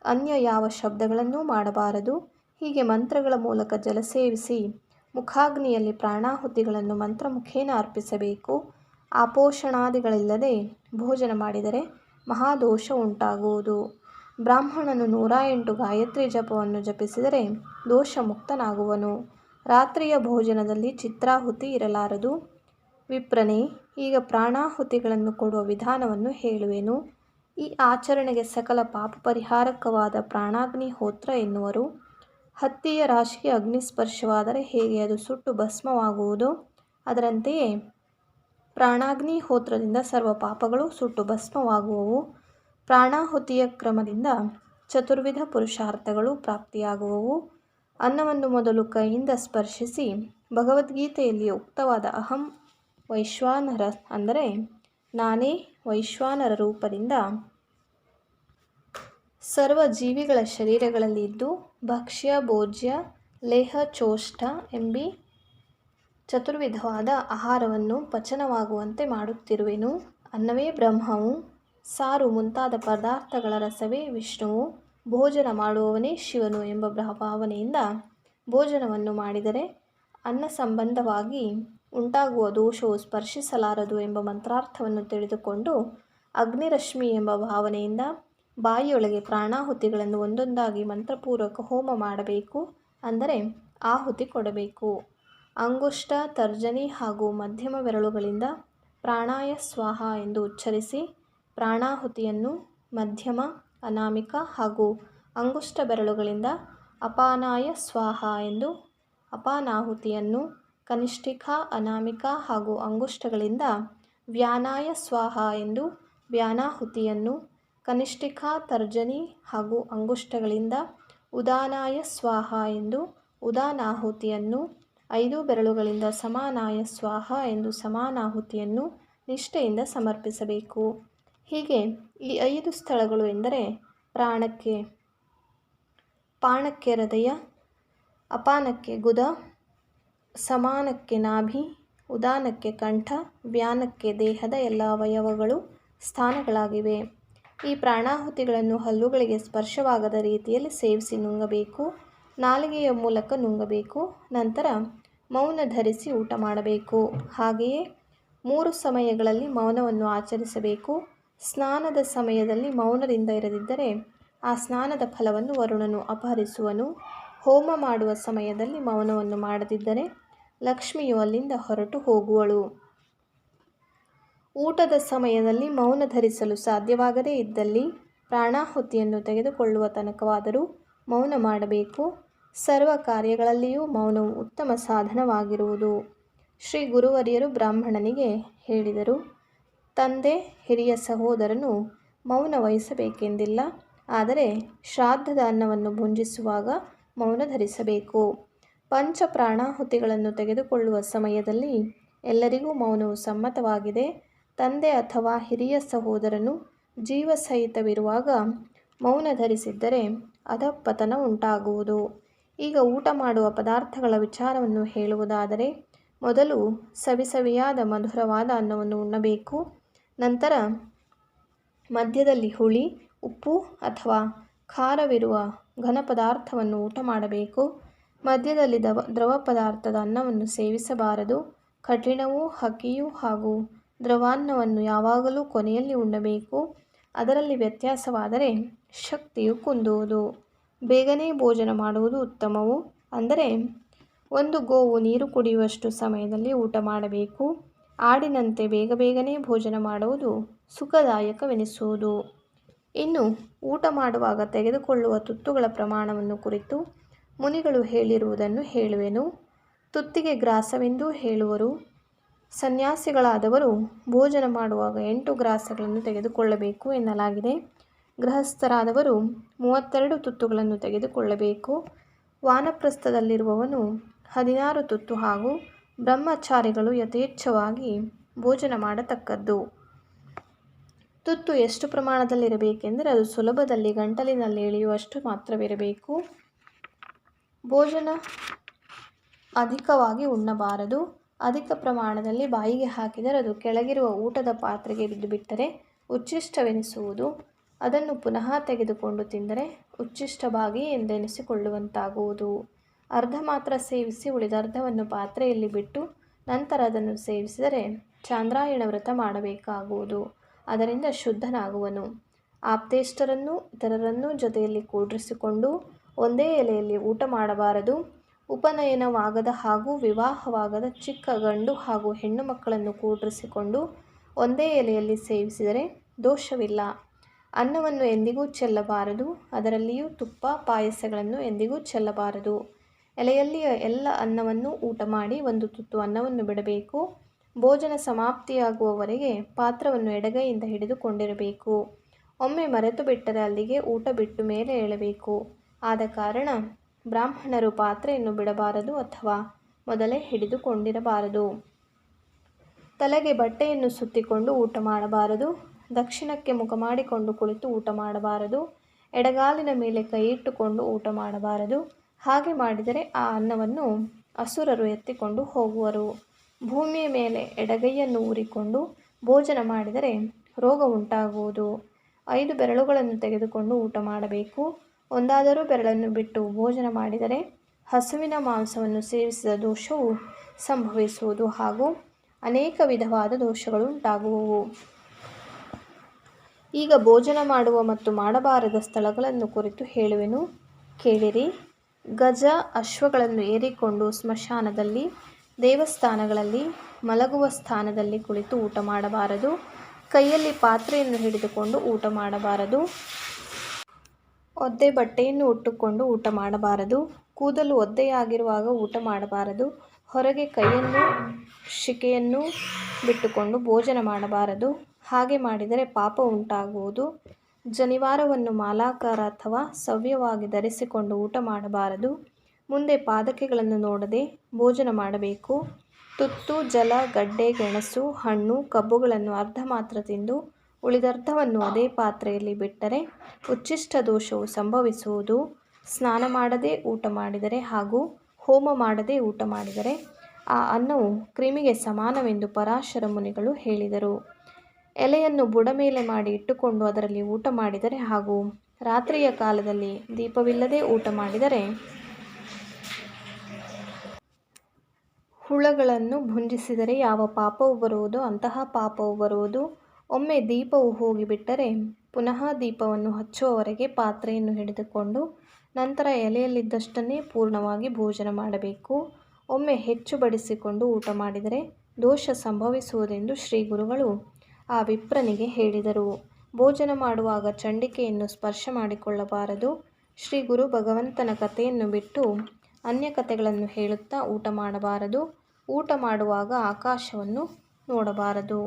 ಅನ್ಯ ಯಾವ ಶಬ್ದಗಳನ್ನೂ ಮಾಡಬಾರದು. ಹೀಗೆ ಮಂತ್ರಗಳ ಮೂಲಕ ಜಲ ಸೇವಿಸಿ ಮುಖಾಗ್ನಿಯಲ್ಲಿ ಪ್ರಾಣಾಹುತಿಗಳನ್ನು ಮಂತ್ರಮುಖೇನ ಅರ್ಪಿಸಬೇಕು. ಆಪೋಷಣಾದಿಗಳಿಲ್ಲದೆ ಭೋಜನ ಮಾಡಿದರೆ ಮಹಾದೋಷ ಉಂಟಾಗುವುದು. ಬ್ರಾಹ್ಮಣನು 108 ಗಾಯತ್ರಿ ಜಪವನ್ನು ಜಪಿಸಿದರೆ ದೋಷ ಮುಕ್ತನಾಗುವನು. ರಾತ್ರಿಯ ಭೋಜನದಲ್ಲಿ ಚಿತ್ರಾಹುತಿ ಇರಲಾರದು. ವಿಪ್ರನೇ, ಈಗ ಪ್ರಾಣಾಹುತಿಗಳನ್ನು ಕೊಡುವ ವಿಧಾನವನ್ನು ಹೇಳುವೆನು. ಈ ಆಚರಣೆಗೆ ಸಕಲ ಪಾಪ ಪರಿಹಾರಕವಾದ ಪ್ರಾಣಾಗ್ನಿಹೋತ್ರ ಎನ್ನುವರು. ಹತ್ತಿಯ ರಾಶಿಗೆ ಅಗ್ನಿಸ್ಪರ್ಶವಾದರೆ ಹೇಗೆ ಅದು ಸುಟ್ಟು ಭಸ್ಮವಾಗುವುದೋ ಅದರಂತೆಯೇ ಪ್ರಾಣಾಗ್ನಿಹೋತ್ರದಿಂದ ಸರ್ವ ಪಾಪಗಳು ಸುಟ್ಟು ಭಸ್ಮವಾಗುವವು. ಪ್ರಾಣಾಹುತಿಯ ಕ್ರಮದಿಂದ ಚತುರ್ವಿಧ ಪುರುಷಾರ್ಥಗಳು ಪ್ರಾಪ್ತಿಯಾಗುವವು. ಅನ್ನವನ್ನು ಮೊದಲು ಕೈಯಿಂದ ಸ್ಪರ್ಶಿಸಿ ಭಗವದ್ಗೀತೆಯಲ್ಲಿ ಉಕ್ತವಾದ ಅಹಂ ವೈಶ್ವಾನರ ಅಂದರೆ ನಾನೇ ವೈಶ್ವಾನರ ರೂಪದಿಂದ ಸರ್ವ ಜೀವಿಗಳ ಶರೀರಗಳಲ್ಲಿ ಇದ್ದು ಭಕ್ಷ್ಯ, ಭೋಜ್ಯ, ಲೇಹ, ಚೋಷ್ಟ ಎಂಬೀ ಚತುರ್ವಿಧವಾದ ಆಹಾರವನ್ನು ಪಚನವಾಗುವಂತೆ ಮಾಡುತ್ತಿರುವೆನು. ಅನ್ನವೇ ಬ್ರಹ್ಮವು, ಸಾರು ಮುಂತಾದ ಪದಾರ್ಥಗಳ ರಸವೇ ವಿಷ್ಣುವು, ಭೋಜನ ಮಾಡುವವನೇ ಶಿವನು ಎಂಬ ಭಾವನೆಯಿಂದ ಭೋಜನವನ್ನು ಮಾಡಿದರೆ ಅನ್ನ ಸಂಬಂಧವಾಗಿ ಉಂಟಾಗುವ ದೋಷವು ಸ್ಪರ್ಶಿಸಲಾರದು ಎಂಬ ಮಂತ್ರಾರ್ಥವನ್ನು ತಿಳಿದುಕೊಂಡು ಅಗ್ನಿರಶ್ಮಿ ಎಂಬ ಭಾವನೆಯಿಂದ ಬಾಯಿಯೊಳಗೆ ಪ್ರಾಣಾಹುತಿಗಳನ್ನು ಒಂದೊಂದಾಗಿ ಮಂತ್ರಪೂರ್ವಕ ಹೋಮ ಮಾಡಬೇಕು. ಅಂದರೆ ಆಹುತಿ ಕೊಡಬೇಕು. ಅಂಗುಷ್ಟ, ತರ್ಜನಿ ಹಾಗೂ ಮಧ್ಯಮ ಬೆರಳುಗಳಿಂದ ಪ್ರಾಣಾಯ ಸ್ವಾಹ ಎಂದು ಉಚ್ಚರಿಸಿ ಪ್ರಾಣಾಹುತಿಯನ್ನು, ಮಧ್ಯಮ, ಅನಾಮಿಕ ಹಾಗೂ ಅಂಗುಷ್ಟ ಬೆರಳುಗಳಿಂದ ಅಪಾನಾಯ ಸ್ವಾಹ ಎಂದು ಅಪಾನಾಹುತಿಯನ್ನು, ಕನಿಷ್ಠಿಕ, ಅನಾಮಿಕ ಹಾಗೂ ಅಂಗುಷ್ಟಗಳಿಂದ ವ್ಯಾನಾಯ ಸ್ವಾಹ ಎಂದು ವ್ಯಾನಾಹುತಿಯನ್ನು, ಕನಿಷ್ಠಿಕ, ತರ್ಜನಿ ಹಾಗೂ ಅಂಗುಷ್ಟಗಳಿಂದ ಉದಾನಾಯ ಸ್ವಾಹ ಎಂದು ಉದಾನಾಹುತಿಯನ್ನು, 5 ಬೆರಳುಗಳಿಂದ ಸಮಾನಾಯ ಸ್ವಾಹ ಎಂದು ಸಮಾನಾಹುತಿಯನ್ನು ನಿಷ್ಠೆಯಿಂದ ಸಮರ್ಪಿಸಬೇಕು. ಹೀಗೆ ಈ 5 ಸ್ಥಳಗಳು ಎಂದರೆ ಪ್ರಾಣಕ್ಕೆ ಪಾಣಕ್ಕೆ ಹೃದಯ, ಅಪಾನಕ್ಕೆ ಗುದ, ಸಮಾನಕ್ಕೆ ನಾಭಿ, ಉದಾನಕ್ಕೆ ಕಂಠ, ವ್ಯಾನಕ್ಕೆ ದೇಹದ ಎಲ್ಲ ಅವಯವಗಳು ಸ್ಥಾನಗಳಾಗಿವೆ. ಈ ಪ್ರಾಣಾಹುತಿಗಳನ್ನು ಹಲ್ಲುಗಳಿಗೆ ಸ್ಪರ್ಶವಾಗದ ರೀತಿಯಲ್ಲಿ ಸೇವಿಸಿ ನುಂಗಬೇಕು. ನಾಲಿಗೆಯ ಮೂಲಕ ನುಂಗಬೇಕು. ನಂತರ ಮೌನ ಧರಿಸಿ ಊಟ ಮಾಡಬೇಕು. ಹಾಗೆಯೇ 3 ಸಮಯಗಳಲ್ಲಿ ಮೌನವನ್ನು ಆಚರಿಸಬೇಕು. ಸ್ನಾನದ ಸಮಯದಲ್ಲಿ ಮೌನದಿಂದ ಇರದಿದ್ದರೆ ಆ ಸ್ನಾನದ ಫಲವನ್ನು ವರುಣನು ಅಪಹರಿಸುವನು. ಹೋಮ ಮಾಡುವ ಸಮಯದಲ್ಲಿ ಮೌನವನ್ನು ಮಾಡದಿದ್ದರೆ ಲಕ್ಷ್ಮಿಯು ಅಲ್ಲಿಂದ ಹೊರಟು ಹೋಗುವಳು. ಊಟದ ಸಮಯದಲ್ಲಿ ಮೌನ ಧರಿಸಲು ಸಾಧ್ಯವಾಗದೇ ಇದ್ದಲ್ಲಿ ಪ್ರಾಣಾಹುತಿಯನ್ನು ತೆಗೆದುಕೊಳ್ಳುವ ತನಕವಾದರೂ ಮೌನ ಮಾಡಬೇಕು. ಸರ್ವ ಕಾರ್ಯಗಳಲ್ಲಿಯೂ ಮೌನವು ಉತ್ತಮ ಸಾಧನವಾಗಿರುವುದು. ಶ್ರೀ ಗುರುವರ್ಯರು ಬ್ರಾಹ್ಮಣನಿಗೆ ಹೇಳಿದರು, ತಂದೆ ಹಿರಿಯ ಸಹೋದರನು ಮೌನ ವಹಿಸಬೇಕೆಂದಿಲ್ಲ. ಆದರೆ ಶ್ರಾದ್ದದ ಅನ್ನವನ್ನು ಭುಂಜಿಸುವಾಗ ಮೌನ ಧರಿಸಬೇಕು. ಪಂಚ ಪ್ರಾಣಾಹುತಿಗಳನ್ನು ತೆಗೆದುಕೊಳ್ಳುವ ಸಮಯದಲ್ಲಿ ಎಲ್ಲರಿಗೂ ಮೌನವು ಸಮ್ಮತವಾಗಿದೆ. ತಂದೆ ಅಥವಾ ಹಿರಿಯ ಸಹೋದರನು ಜೀವಸಹಿತವಿರುವಾಗ ಮೌನ ಧರಿಸಿದ್ದರೆ ಅಧಃಪತನ ಉಂಟಾಗುವುದು. ಈಗ ಊಟ ಮಾಡುವ ಪದಾರ್ಥಗಳ ವಿಚಾರವನ್ನು ಹೇಳುವುದಾದರೆ, ಮೊದಲು ಸವಿಸವಿಯಾದ ಮಧುರವಾದ ಅನ್ನವನ್ನು ಉಣ್ಣಬೇಕು. ನಂತರ ಮಧ್ಯದಲ್ಲಿ ಹುಳಿ, ಉಪ್ಪು ಅಥವಾ ಖಾರವಿರುವ ಘನ ಪದಾರ್ಥವನ್ನು ಊಟ ಮಾಡಬೇಕು. ಮಧ್ಯದಲ್ಲಿ ದ್ರವ ಪದಾರ್ಥದ ಅನ್ನವನ್ನು ಸೇವಿಸಬಾರದು. ಕಠಿಣವೂ ಹಕ್ಕಿಯೂ ಹಾಗೂ ದ್ರವಾನ್ನವನ್ನು ಯಾವಾಗಲೂ ಕೊನೆಯಲ್ಲಿ ಉಣ್ಣಬೇಕು. ಅದರಲ್ಲಿ ವ್ಯತ್ಯಾಸವಾದರೆ ಶಕ್ತಿಯು ಕುಂದುವುದು. ಬೇಗನೆ ಭೋಜನ ಮಾಡುವುದು ಉತ್ತಮವು. ಅಂದರೆ ಒಂದು ಗೋವು ನೀರು ಕುಡಿಯುವಷ್ಟು ಸಮಯದಲ್ಲಿ ಊಟ ಮಾಡಬೇಕು. ಆಡಿನಂತೆ ಬೇಗನೆ ಭೋಜನ ಮಾಡುವುದು ಸುಖದಾಯಕವೆನಿಸುವುದು. ಇನ್ನು ಊಟ ಮಾಡುವಾಗ ತೆಗೆದುಕೊಳ್ಳುವ ತುತ್ತುಗಳ ಪ್ರಮಾಣವನ್ನು ಕುರಿತು ಮುನಿಗಳು ಹೇಳಿರುವುದನ್ನು ಹೇಳುವೆನು. ತುತ್ತಿಗೆ ಗ್ರಾಸವೆಂದೂ ಹೇಳುವರು. ಸನ್ಯಾಸಿಗಳಾದವರು ಭೋಜನ ಮಾಡುವಾಗ 8 ಗ್ರಾಸಗಳನ್ನು ತೆಗೆದುಕೊಳ್ಳಬೇಕು ಎನ್ನಲಾಗಿದೆ. ಗೃಹಸ್ಥರಾದವರು 32 ತುತ್ತುಗಳನ್ನು ತೆಗೆದುಕೊಳ್ಳಬೇಕು. ವಾನಪ್ರಸ್ಥದಲ್ಲಿರುವವನು 16 ತುತ್ತು ಹಾಗೂ ಬ್ರಹ್ಮಚಾರಿಗಳು ಯಥೇಚ್ಛವಾಗಿ ಭೋಜನ ಮಾಡತಕ್ಕದ್ದು. ತುತ್ತು ಎಷ್ಟು ಪ್ರಮಾಣದಲ್ಲಿರಬೇಕೆಂದರೆ ಅದು ಸುಲಭದಲ್ಲಿ ಗಂಟಲಿನಲ್ಲಿ ಇಳಿಯುವಷ್ಟು ಮಾತ್ರವಿರಬೇಕು. ಭೋಜನ ಅಧಿಕವಾಗಿ ಉಣ್ಣಬಾರದು. ಅಧಿಕ ಪ್ರಮಾಣದಲ್ಲಿ ಬಾಯಿಗೆ ಹಾಕಿದರೆ ಅದು ಕೆಳಗಿರುವ ಊಟದ ಪಾತ್ರೆಗೆ ಬಿದ್ದುಬಿಟ್ಟರೆ ಉಚ್ಚಿಷ್ಟವೆನಿಸುವುದು. ಅದನ್ನು ಪುನಃ ತೆಗೆದುಕೊಂಡು ತಿಂದರೆ ಉಚ್ಚಿಷ್ಟಭಾಗಿ ಎಂದೆನಿಸಿಕೊಳ್ಳುವಂತಾಗುವುದು. ಅರ್ಧ ಮಾತ್ರ ಸೇವಿಸಿ ಉಳಿದರ್ಧವನ್ನು ಪಾತ್ರೆಯಲ್ಲಿ ಬಿಟ್ಟು ನಂತರ ಅದನ್ನು ಸೇವಿಸಿದರೆ ಚಾಂದ್ರಾಯಣ ವ್ರತ ಮಾಡಬೇಕಾಗುವುದು. ಅದರಿಂದ ಶುದ್ಧನಾಗುವನು. ಆಪ್ತೇಷ್ಟರನ್ನೂ ಇತರರನ್ನೂ ಜೊತೆಯಲ್ಲಿ ಕೂಡಿಸಿಕೊಂಡು ಒಂದೇ ಎಲೆಯಲ್ಲಿ ಊಟ ಮಾಡಬಾರದು. ಉಪನಯನವಾಗದ ಹಾಗೂ ವಿವಾಹವಾಗದ ಚಿಕ್ಕ ಗಂಡು ಹಾಗೂ ಹೆಣ್ಣು ಮಕ್ಕಳನ್ನು ಕೂಡಿಸಿಕೊಂಡು ಒಂದೇ ಎಲೆಯಲ್ಲಿ ಸೇವಿಸಿದರೆ ದೋಷವಿಲ್ಲ. ಅನ್ನವನ್ನು ಎಂದಿಗೂ ಚೆಲ್ಲಬಾರದು. ಅದರಲ್ಲಿಯೂ ತುಪ್ಪ ಪಾಯಸಗಳನ್ನು ಎಂದಿಗೂ ಚೆಲ್ಲಬಾರದು. ಎಲೆಯಲ್ಲಿಯ ಎಲ್ಲ ಅನ್ನವನ್ನು ಊಟ ಮಾಡಿ 1 ತುತ್ತು ಅನ್ನವನ್ನು ಬಿಡಬೇಕು. ಭೋಜನ ಸಮಾಪ್ತಿಯಾಗುವವರೆಗೆ ಪಾತ್ರವನ್ನು ಎಡಗೈಯಿಂದ ಹಿಡಿದುಕೊಂಡಿರಬೇಕು. ಒಮ್ಮೆ ಮರೆತು ಬಿಟ್ಟರೆ ಅಲ್ಲಿಗೆ ಊಟ ಬಿಟ್ಟು ಮೇಲೆ ಏಳಬೇಕು. ಆದ ಕಾರಣ ಬ್ರಾಹ್ಮಣರು ಪಾತ್ರೆಯನ್ನು ಬಿಡಬಾರದು ಅಥವಾ ಮೊದಲೇ ಹಿಡಿದುಕೊಂಡಿರಬಾರದು. ತಲೆಗೆ ಬಟ್ಟೆಯನ್ನು ಸುತ್ತಿಕೊಂಡು ಊಟ ಮಾಡಬಾರದು. ದಕ್ಷಿಣಕ್ಕೆ ಮುಖ ಮಾಡಿಕೊಂಡು ಕುಳಿತು ಊಟ ಮಾಡಬಾರದು. ಎಡಗಾಲಿನ ಮೇಲೆ ಕೈಯಿಟ್ಟುಕೊಂಡು ಊಟ ಮಾಡಬಾರದು. ಹಾಗೆ ಮಾಡಿದರೆ ಆ ಅನ್ನವನ್ನು ಅಸುರರು ಎತ್ತಿಕೊಂಡು ಹೋಗುವರು. ಭೂಮಿಯ ಮೇಲೆ ಎಡಗೈಯನ್ನು ಊರಿಕೊಂಡು ಭೋಜನ ಮಾಡಿದರೆ ರೋಗ ಉಂಟಾಗುವುದು. 5 ಬೆರಳುಗಳನ್ನು ತೆಗೆದುಕೊಂಡು ಊಟ ಮಾಡಬೇಕು. ಒಂದಾದರೂ ಬೆರಳನ್ನು ಬಿಟ್ಟು ಭೋಜನ ಮಾಡಿದರೆ ಹಸುವಿನ ಮಾಂಸವನ್ನು ಸೇವಿಸಿದ ದೋಷವು ಸಂಭವಿಸುವುದು ಹಾಗೂ ಅನೇಕ ವಿಧವಾದ ದೋಷಗಳು ಉಂಟಾಗುವವು. ಈಗ ಭೋಜನ ಮಾಡುವ ಮತ್ತು ಮಾಡಬಾರದ ಸ್ಥಳಗಳನ್ನು ಕುರಿತು ಹೇಳುವೆನು, ಕೇಳಿರಿ. ಗಜ, ಅಶ್ವಗಳನ್ನು ಏರಿಕೊಂಡು ಸ್ಮಶಾನದಲ್ಲಿ, ದೇವಸ್ಥಾನಗಳಲ್ಲಿ, ಮಲಗುವ ಸ್ಥಾನದಲ್ಲಿ ಕುಳಿತು ಊಟ ಮಾಡಬಾರದು. ಕೈಯಲ್ಲಿ ಪಾತ್ರೆಯನ್ನು ಹಿಡಿದುಕೊಂಡು ಊಟ ಮಾಡಬಾರದು. ಒದ್ದೆ ಬಟ್ಟೆಯನ್ನು ಉಟ್ಟುಕೊಂಡು ಊಟ ಮಾಡಬಾರದು. ಕೂದಲು ಒದ್ದೆಯಾಗಿರುವಾಗ ಊಟ ಮಾಡಬಾರದು. ಹೊರಗೆ ಕೈಯನ್ನು ಶಿಕೆಯನ್ನು ಬಿಟ್ಟುಕೊಂಡು ಭೋಜನ ಮಾಡಬಾರದು. ಹಾಗೆ ಮಾಡಿದರೆ ಪಾಪ ಉಂಟಾಗುವುದು. ಜನಿವಾರವನ್ನು ಮಾಲಾಕಾರ ಅಥವಾ ಸವ್ಯವಾಗಿ ಧರಿಸಿಕೊಂಡು ಊಟ ಮಾಡಬಾರದು. ಮುಂದೆ ಪಾದಕೆಗಳನ್ನು ನೋಡದೆ ಭೋಜನ ಮಾಡಬೇಕು. ತುತ್ತು, ಜಲ, ಗಡ್ಡೆ, ಗೆಣಸು, ಹಣ್ಣು, ಕಬ್ಬುಗಳನ್ನು ಅರ್ಧ ಮಾತ್ರ ತಿಂದು ಉಳಿದರ್ಧವನ್ನು ಅದೇ ಪಾತ್ರೆಯಲ್ಲಿ ಬಿಟ್ಟರೆ ಉಚ್ಛಿಷ್ಟ ದೋಷವು ಸಂಭವಿಸುವುದು. ಸ್ನಾನ ಮಾಡದೆ ಊಟ ಮಾಡಿದರೆ ಹಾಗೂ ಹೋಮ ಮಾಡದೆ ಊಟ ಮಾಡಿದರೆ ಆ ಅನ್ನವು ಕ್ರಿಮಿಗೆ ಸಮಾನವೆಂದು ಪರಾಶರ ಮುನಿಗಳು ಹೇಳಿದರು. ಎಲೆಯನ್ನು ಬುಡ ಮೇಲೆ ಮಾಡಿ ಇಟ್ಟುಕೊಂಡು ಅದರಲ್ಲಿ ಊಟ ಮಾಡಿದರೆ ಹಾಗೂ ರಾತ್ರಿಯ ಕಾಲದಲ್ಲಿ ದೀಪವಿಲ್ಲದೆ ಊಟ ಮಾಡಿದರೆ ಹುಳಗಳನ್ನು ಭುಂಜಿಸಿದರೆ ಯಾವ ಪಾಪವು ಬರುವುದೋ ಅಂತಹ ಪಾಪವು ಬರುವುದು. ಒಮ್ಮೆ ದೀಪವು ಹೋಗಿಬಿಟ್ಟರೆ ಪುನಃ ದೀಪವನ್ನು ಹಚ್ಚುವವರೆಗೆ ಪಾತ್ರೆಯನ್ನು ಹಿಡಿದುಕೊಂಡು ನಂತರ ಎಲೆಯಲ್ಲಿದ್ದಷ್ಟನ್ನೇ ಪೂರ್ಣವಾಗಿ ಭೋಜನ ಮಾಡಬೇಕು. ಒಮ್ಮೆ ಹೆಚ್ಚು ಬಡಿಸಿಕೊಂಡು ಊಟ ಮಾಡಿದರೆ ದೋಷ ಸಂಭವಿಸುವುದೆಂದು ಶ್ರೀ ಗುರುಗಳು ಆ ವಿಪ್ರನಿಗೆ ಹೇಳಿದರು. ಭೋಜನ ಮಾಡುವಾಗ ಚಂಡಿಕೆಯನ್ನು ಸ್ಪರ್ಶ ಮಾಡಿಕೊಳ್ಳಬಾರದು. ಶ್ರೀ ಗುರು ಭಗವಂತನ ಕಥೆಯನ್ನು ಬಿಟ್ಟು ಅನ್ಯ ಕಥೆಗಳನ್ನು ಹೇಳುತ್ತಾ ಊಟ ಮಾಡಬಾರದು. ಊಟ ಮಾಡುವಾಗ ಆಕಾಶವನ್ನು ನೋಡಬಾರದು.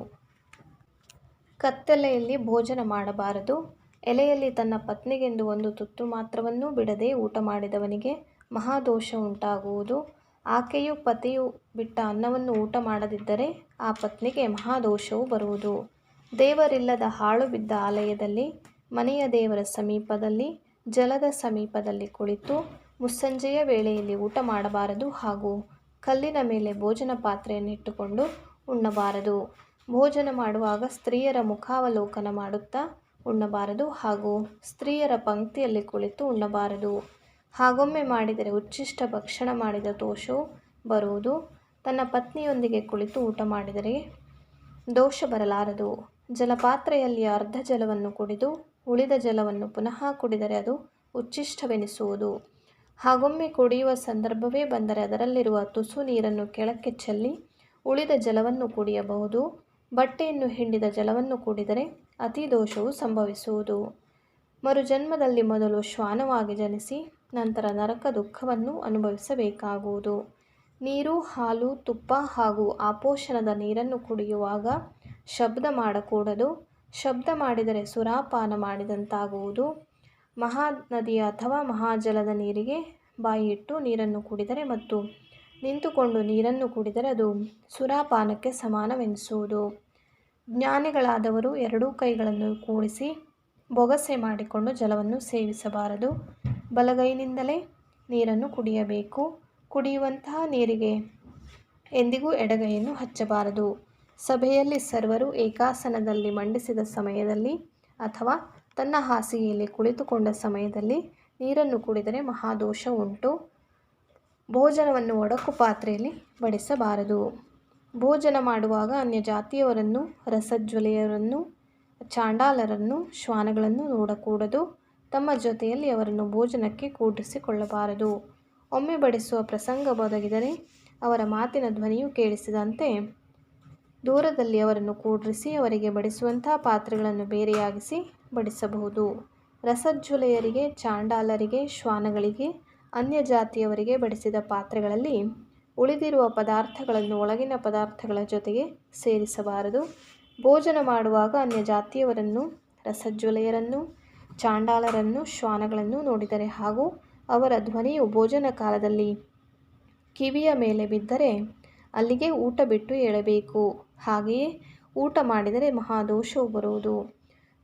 ಕತ್ತಲೆಯಲ್ಲಿ ಭೋಜನ ಮಾಡಬಾರದು. ಎಲೆಯಲ್ಲಿ ತನ್ನ ಪತ್ನಿಗೆಂದು ಒಂದು ತುತ್ತು ಮಾತ್ರವನ್ನೂ ಬಿಡದೆ ಊಟ ಮಾಡಿದವನಿಗೆ ಮಹಾದೋಷ ಉಂಟಾಗುವುದು. ಆಕೆಯು ಪತಿಯು ಬಿಟ್ಟ ಅನ್ನವನ್ನು ಊಟ ಮಾಡದಿದ್ದರೆ ಆ ಪತ್ನಿಗೆ ಮಹಾದೋಷವು ಬರುವುದು. ದೇವರಿಲ್ಲದ ಹಾಳು ಬಿದ್ದ ಆಲಯದಲ್ಲಿ, ಮನೆಯ ದೇವರ ಸಮೀಪದಲ್ಲಿ, ಜಲದ ಸಮೀಪದಲ್ಲಿ ಕುಳಿತು ಮುಸ್ಸಂಜೆಯ ವೇಳೆಯಲ್ಲಿ ಊಟ ಮಾಡಬಾರದು ಹಾಗೂ ಕಲ್ಲಿನ ಮೇಲೆ ಭೋಜನ ಪಾತ್ರೆಯನ್ನು ಇಟ್ಟುಕೊಂಡು ಉಣ್ಣಬಾರದು. ಭೋಜನ ಮಾಡುವಾಗ ಸ್ತ್ರೀಯರ ಮುಖಾವಲೋಕನ ಮಾಡುತ್ತಾ ಉಣ್ಣಬಾರದು ಹಾಗೂ ಸ್ತ್ರೀಯರ ಪಂಕ್ತಿಯಲ್ಲಿ ಕುಳಿತು ಉಣ್ಣಬಾರದು. ಹಾಗೊಮ್ಮೆ ಮಾಡಿದರೆ ಉಚ್ಛಿಷ್ಟ ಭಕ್ಷಣ ಮಾಡಿದ ದೋಷವು ಬರುವುದು. ತನ್ನ ಪತ್ನಿಯೊಂದಿಗೆ ಕುಳಿತು ಊಟ ಮಾಡಿದರೆ ದೋಷ ಬರಲಾರದು. ಜಲಪಾತ್ರೆಯಲ್ಲಿ ಅರ್ಧ ಜಲವನ್ನು ಕುಡಿದು ಉಳಿದ ಜಲವನ್ನು ಪುನಃ ಕುಡಿದರೆ ಅದು ಉಚ್ಛಿಷ್ಟವೆನಿಸುವುದು. ಹಾಗೊಮ್ಮೆ ಕುಡಿಯುವ ಸಂದರ್ಭವೇ ಬಂದರೆ ಅದರಲ್ಲಿರುವ ತುಸು ನೀರನ್ನು ಕೆಳಕ್ಕೆ ಚೆಲ್ಲಿ ಉಳಿದ ಜಲವನ್ನು ಕುಡಿಯಬಹುದು. ಬಟ್ಟೆಯನ್ನು ಹಿಂಡಿದ ಜಲವನ್ನು ಕುಡಿದರೆ ಅತಿ ದೋಷವು ಸಂಭವಿಸುವುದು. ಮರುಜನ್ಮದಲ್ಲಿ ಮೊದಲು ಶ್ವಾನವಾಗಿ ಜನಿಸಿ ನಂತರ ನರಕ ದುಃಖವನ್ನು ಅನುಭವಿಸಬೇಕಾಗುವುದು. ನೀರು, ಹಾಲು, ತುಪ್ಪ ಹಾಗೂ ಆಪೋಷಣದ ನೀರನ್ನು ಕುಡಿಯುವಾಗ ಶಬ್ದ ಮಾಡಕೂಡದು. ಶಬ್ದ ಮಾಡಿದರೆ ಸುರಾಪಾನ ಮಾಡಿದಂತಾಗುವುದು. ಮಹಾನದಿಯ ಅಥವಾ ಮಹಾಜಲದ ನೀರಿಗೆ ಬಾಯಿಯಿಟ್ಟು ನೀರನ್ನು ಕುಡಿದರೆ ಮತ್ತು ನಿಂತುಕೊಂಡು ನೀರನ್ನು ಕುಡಿದರೆ ಅದು ಸುರಾಪಾನಕ್ಕೆ ಸಮಾನವೆನಿಸುವುದು. ಜ್ಞಾನಿಗಳಾದವರು ಎರಡೂ ಕೈಗಳನ್ನು ಕೂಡಿಸಿ ಬೊಗಸೆ ಮಾಡಿಕೊಂಡು ಜಲವನ್ನು ಸೇವಿಸಬಾರದು. ಬಲಗೈನಿಂದಲೇ ನೀರನ್ನು ಕುಡಿಯಬೇಕು. ಕುಡಿಯುವಂತಹ ನೀರಿಗೆ ಎಂದಿಗೂ ಎಡಗೈಯನ್ನು ಹಚ್ಚಬಾರದು. ಸಭೆಯಲ್ಲಿ ಸರ್ವರು ಏಕಾಸನದಲ್ಲಿ ಮಂಡಿಸಿದ ಸಮಯದಲ್ಲಿ ಅಥವಾ ತನ್ನ ಹಾಸಿಗೆಯಲ್ಲಿ ಕುಳಿತುಕೊಂಡ ಸಮಯದಲ್ಲಿ ನೀರನ್ನು ಕುಡಿದರೆ ಮಹಾದೋಷ ಉಂಟು. ಭೋಜನವನ್ನು ಒಡಕು ಪಾತ್ರೆಯಲ್ಲಿ ಬಡಿಸಬಾರದು. ಭೋಜನ ಮಾಡುವಾಗ ಅನ್ಯ ಜಾತಿಯವರನ್ನು, ರಸಜ್ವಲೆಯರನ್ನು, ಚಾಂಡಾಲರನ್ನು, ಶ್ವಾನಗಳನ್ನು ನೋಡಕೂಡದು. ತಮ್ಮ ಜೊತೆಯಲ್ಲಿ ಅವರನ್ನು ಭೋಜನಕ್ಕೆ ಕೂಡಿಸಿಕೊಳ್ಳಬಾರದು. ಒಮ್ಮೆ ಬಡಿಸುವ ಪ್ರಸಂಗ ಒದಗಿದರೆ ಅವರ ಮಾತಿನ ಧ್ವನಿಯು ಕೇಳಿಸಿದಂತೆ ದೂರದಲ್ಲಿ ಅವರನ್ನು ಕೂಡಿಸಿ ಅವರಿಗೆ ಬಡಿಸುವಂತಹ ಪಾತ್ರೆಗಳನ್ನು ಬೇರೆಯಾಗಿಸಿ ಬಡಿಸಬಹುದು. ರಸಜ್ವಲೆಯರಿಗೆ, ಚಾಂಡಾಲರಿಗೆ, ಶ್ವಾನಗಳಿಗೆ, ಅನ್ಯ ಜಾತಿಯವರಿಗೆ ಬಡಿಸಿದ ಪಾತ್ರೆಗಳಲ್ಲಿ ಉಳಿದಿರುವ ಪದಾರ್ಥಗಳನ್ನು ಒಳಗಿನ ಪದಾರ್ಥಗಳ ಜೊತೆಗೆ ಸೇರಿಸಬಾರದು. ಭೋಜನ ಮಾಡುವಾಗ ಅನ್ಯ ಜಾತಿಯವರನ್ನು, ರಸಜ್ವಲೆಯರನ್ನು, ಚಾಂಡಾಲರನ್ನು, ಶ್ವಾನಗಳನ್ನು ನೋಡಿದರೆ ಹಾಗೂ ಅವರ ಧ್ವನಿಯು ಭೋಜನ ಕಾಲದಲ್ಲಿ ಕಿವಿಯ ಮೇಲೆ ಬಿದ್ದರೆ ಅಲ್ಲಿಗೆ ಊಟ ಬಿಟ್ಟು ಏಳಬೇಕು. ಹಾಗೆಯೇ ಊಟ ಮಾಡಿದರೆ ಮಹಾದೋಷವು ಬರುವುದು.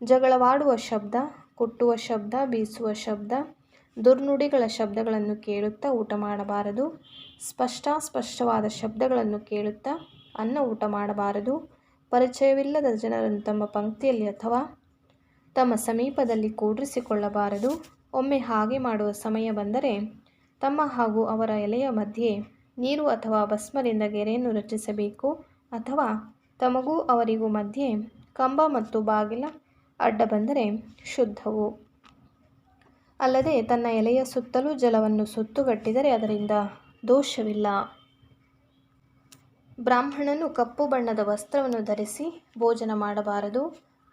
ಜಗಳವಾಡುವ ಶಬ್ದ, ಕುಟ್ಟುವ ಶಬ್ದ, ಬೀಸುವ ಶಬ್ದ, ದುರ್ನುಡಿಗಳ ಶಬ್ದಗಳನ್ನು ಕೇಳುತ್ತಾ ಊಟ ಮಾಡಬಾರದು. ಸ್ಪಷ್ಟವಾದ ಶಬ್ದಗಳನ್ನು ಕೇಳುತ್ತಾ ಅನ್ನ ಊಟ ಮಾಡಬಾರದು. ಪರಿಚಯವಿಲ್ಲದ ಜನರನ್ನು ತಮ್ಮ ಪಂಕ್ತಿಯಲ್ಲಿ ಅಥವಾ ತಮ್ಮ ಸಮೀಪದಲ್ಲಿ ಕೂಡಿಸಿಕೊಳ್ಳಬಾರದು. ಒಮ್ಮೆ ಹಾಗೆ ಮಾಡುವ ಸಮಯ ಬಂದರೆ ತಮ್ಮ ಹಾಗೂ ಅವರ ಎಲೆಯ ಮಧ್ಯೆ ನೀರು ಅಥವಾ ಭಸ್ಮದಿಂದ ಗೆರೆಯನ್ನು ರಚಿಸಬೇಕು. ಅಥವಾ ತಮಗೂ ಅವರಿಗೂ ಮಧ್ಯೆ ಕಂಬ ಮತ್ತು ಬಾಗಿಲ ಅಡ್ಡ ಬಂದರೆ ಶುದ್ಧವು. ಅಲ್ಲದೆ ತನ್ನ ಎಲೆಯ ಸುತ್ತಲೂ ಜಲವನ್ನು ಸುತ್ತುಗಟ್ಟಿದರೆ ಅದರಿಂದ ದೋಷವಿಲ್ಲ. ಬ್ರಾಹ್ಮಣನು ಕಪ್ಪು ಬಣ್ಣದ ವಸ್ತ್ರವನ್ನು ಧರಿಸಿ ಭೋಜನ ಮಾಡಬಾರದು.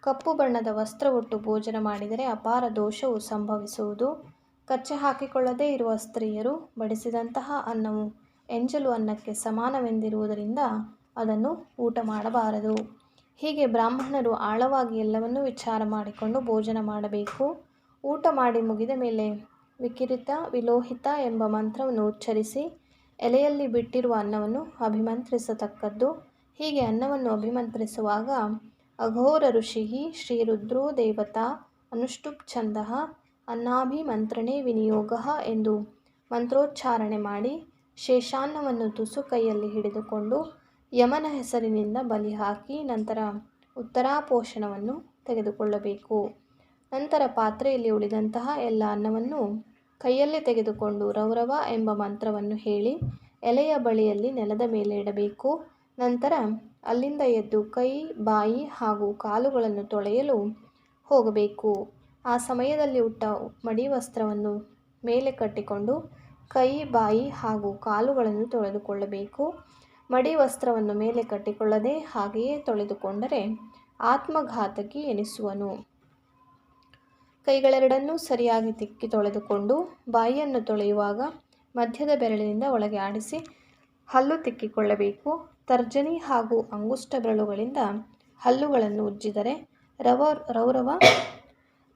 ಕಪ್ಪು ಬಣ್ಣದ ವಸ್ತ್ರ ಉಟ್ಟು ಭೋಜನ ಮಾಡಿದರೆ ಅಪಾರ ದೋಷವು ಸಂಭವಿಸುವುದು. ಕಚ್ಚೆ ಹಾಕಿಕೊಳ್ಳದೇ ಇರುವ ಸ್ತ್ರೀಯರು ಬಡಿಸಿದಂತಹ ಅನ್ನವು ಎಂಜಲು ಅನ್ನಕ್ಕೆ ಸಮಾನವೆಂದಿರುವುದರಿಂದ ಅದನ್ನು ಊಟ ಮಾಡಬಾರದು. ಹೀಗೆ ಬ್ರಾಹ್ಮಣರು ಆಳವಾಗಿ ಎಲ್ಲವನ್ನೂ ವಿಚಾರ ಮಾಡಿಕೊಂಡು ಭೋಜನ ಮಾಡಬೇಕು. ಊಟ ಮಾಡಿ ಮುಗಿದ ಮೇಲೆ ವಿಕಿರಿತ ವಿಲೋಹಿತ ಎಂಬ ಮಂತ್ರವನ್ನು ಉಚ್ಚರಿಸಿ ಎಲೆಯಲ್ಲಿ ಬಿಟ್ಟಿರುವ ಅನ್ನವನ್ನು ಅಭಿಮಂತ್ರಿಸತಕ್ಕದ್ದು. ಹೀಗೆ ಅನ್ನವನ್ನು ಅಭಿಮಂತ್ರಿಸುವಾಗ ಅಘೋರ ಋಷಿ ಶ್ರೀ ರುದ್ರೋ ದೇವತಾ ಅನುಷ್ಟುಪ್ ಛಂದಃ ಅನ್ನಾಭಿಮಂತ್ರಣೆ ವಿನಿಯೋಗ ಎಂದು ಮಂತ್ರೋಚ್ಚಾರಣೆ ಮಾಡಿ ಶೇಷಾನ್ನವನ್ನು ತುಸು ಕೈಯಲ್ಲಿ ಹಿಡಿದುಕೊಂಡು ಯಮನ ಹೆಸರಿನಿಂದ ಬಲಿ ಹಾಕಿ ನಂತರ ಉತ್ತರಾಪೋಷಣವನ್ನು ತೆಗೆದುಕೊಳ್ಳಬೇಕು. ನಂತರ ಪಾತ್ರೆಯಲ್ಲಿ ಉಳಿದಂತಹ ಎಲ್ಲ ಅನ್ನವನ್ನು ಕೈಯಲ್ಲಿ ತೆಗೆದುಕೊಂಡು ರೌರವ ಎಂಬ ಮಂತ್ರವನ್ನು ಹೇಳಿ ಎಲೆಯ ಬಳಿಯಲ್ಲಿ ನೆಲದ ಮೇಲೆ ಇಡಬೇಕು. ನಂತರ ಅಲ್ಲಿಂದ ಎದ್ದು ಕೈ, ಬಾಯಿ ಹಾಗೂ ಕಾಲುಗಳನ್ನು ತೊಳೆಯಲು ಹೋಗಬೇಕು. ಆ ಸಮಯದಲ್ಲಿ ಉಟ್ಟ ಮಡಿ ವಸ್ತ್ರವನ್ನು ಮೇಲೆ ಕಟ್ಟಿಕೊಂಡು ಕೈ, ಬಾಯಿ ಹಾಗೂ ಕಾಲುಗಳನ್ನು ತೊಳೆದುಕೊಳ್ಳಬೇಕು. ಮಡಿ ವಸ್ತ್ರವನ್ನು ಮೇಲೆ ಕಟ್ಟಿಕೊಳ್ಳದೆ ಹಾಗೆಯೇ ತೊಳೆದುಕೊಂಡರೆ ಆತ್ಮಘಾತಕಿ ಎನಿಸುವನು. ಕೈಗಳೆರಡನ್ನೂ ಸರಿಯಾಗಿ ತಿಕ್ಕಿ ತೊಳೆದುಕೊಂಡು ಬಾಯಿಯನ್ನು ತೊಳೆಯುವಾಗ ಮಧ್ಯದ ಬೆರಳಿನಿಂದ ಒಳಗೆ ಆಡಿಸಿ ಹಲ್ಲು ತಿಕ್ಕಿಕೊಳ್ಳಬೇಕು. ತರ್ಜನಿ ಹಾಗೂ ಅಂಗುಷ್ಟ ಬೆರಳುಗಳಿಂದ ಹಲ್ಲುಗಳನ್ನು ಉಜ್ಜಿದರೆ ರೌರವ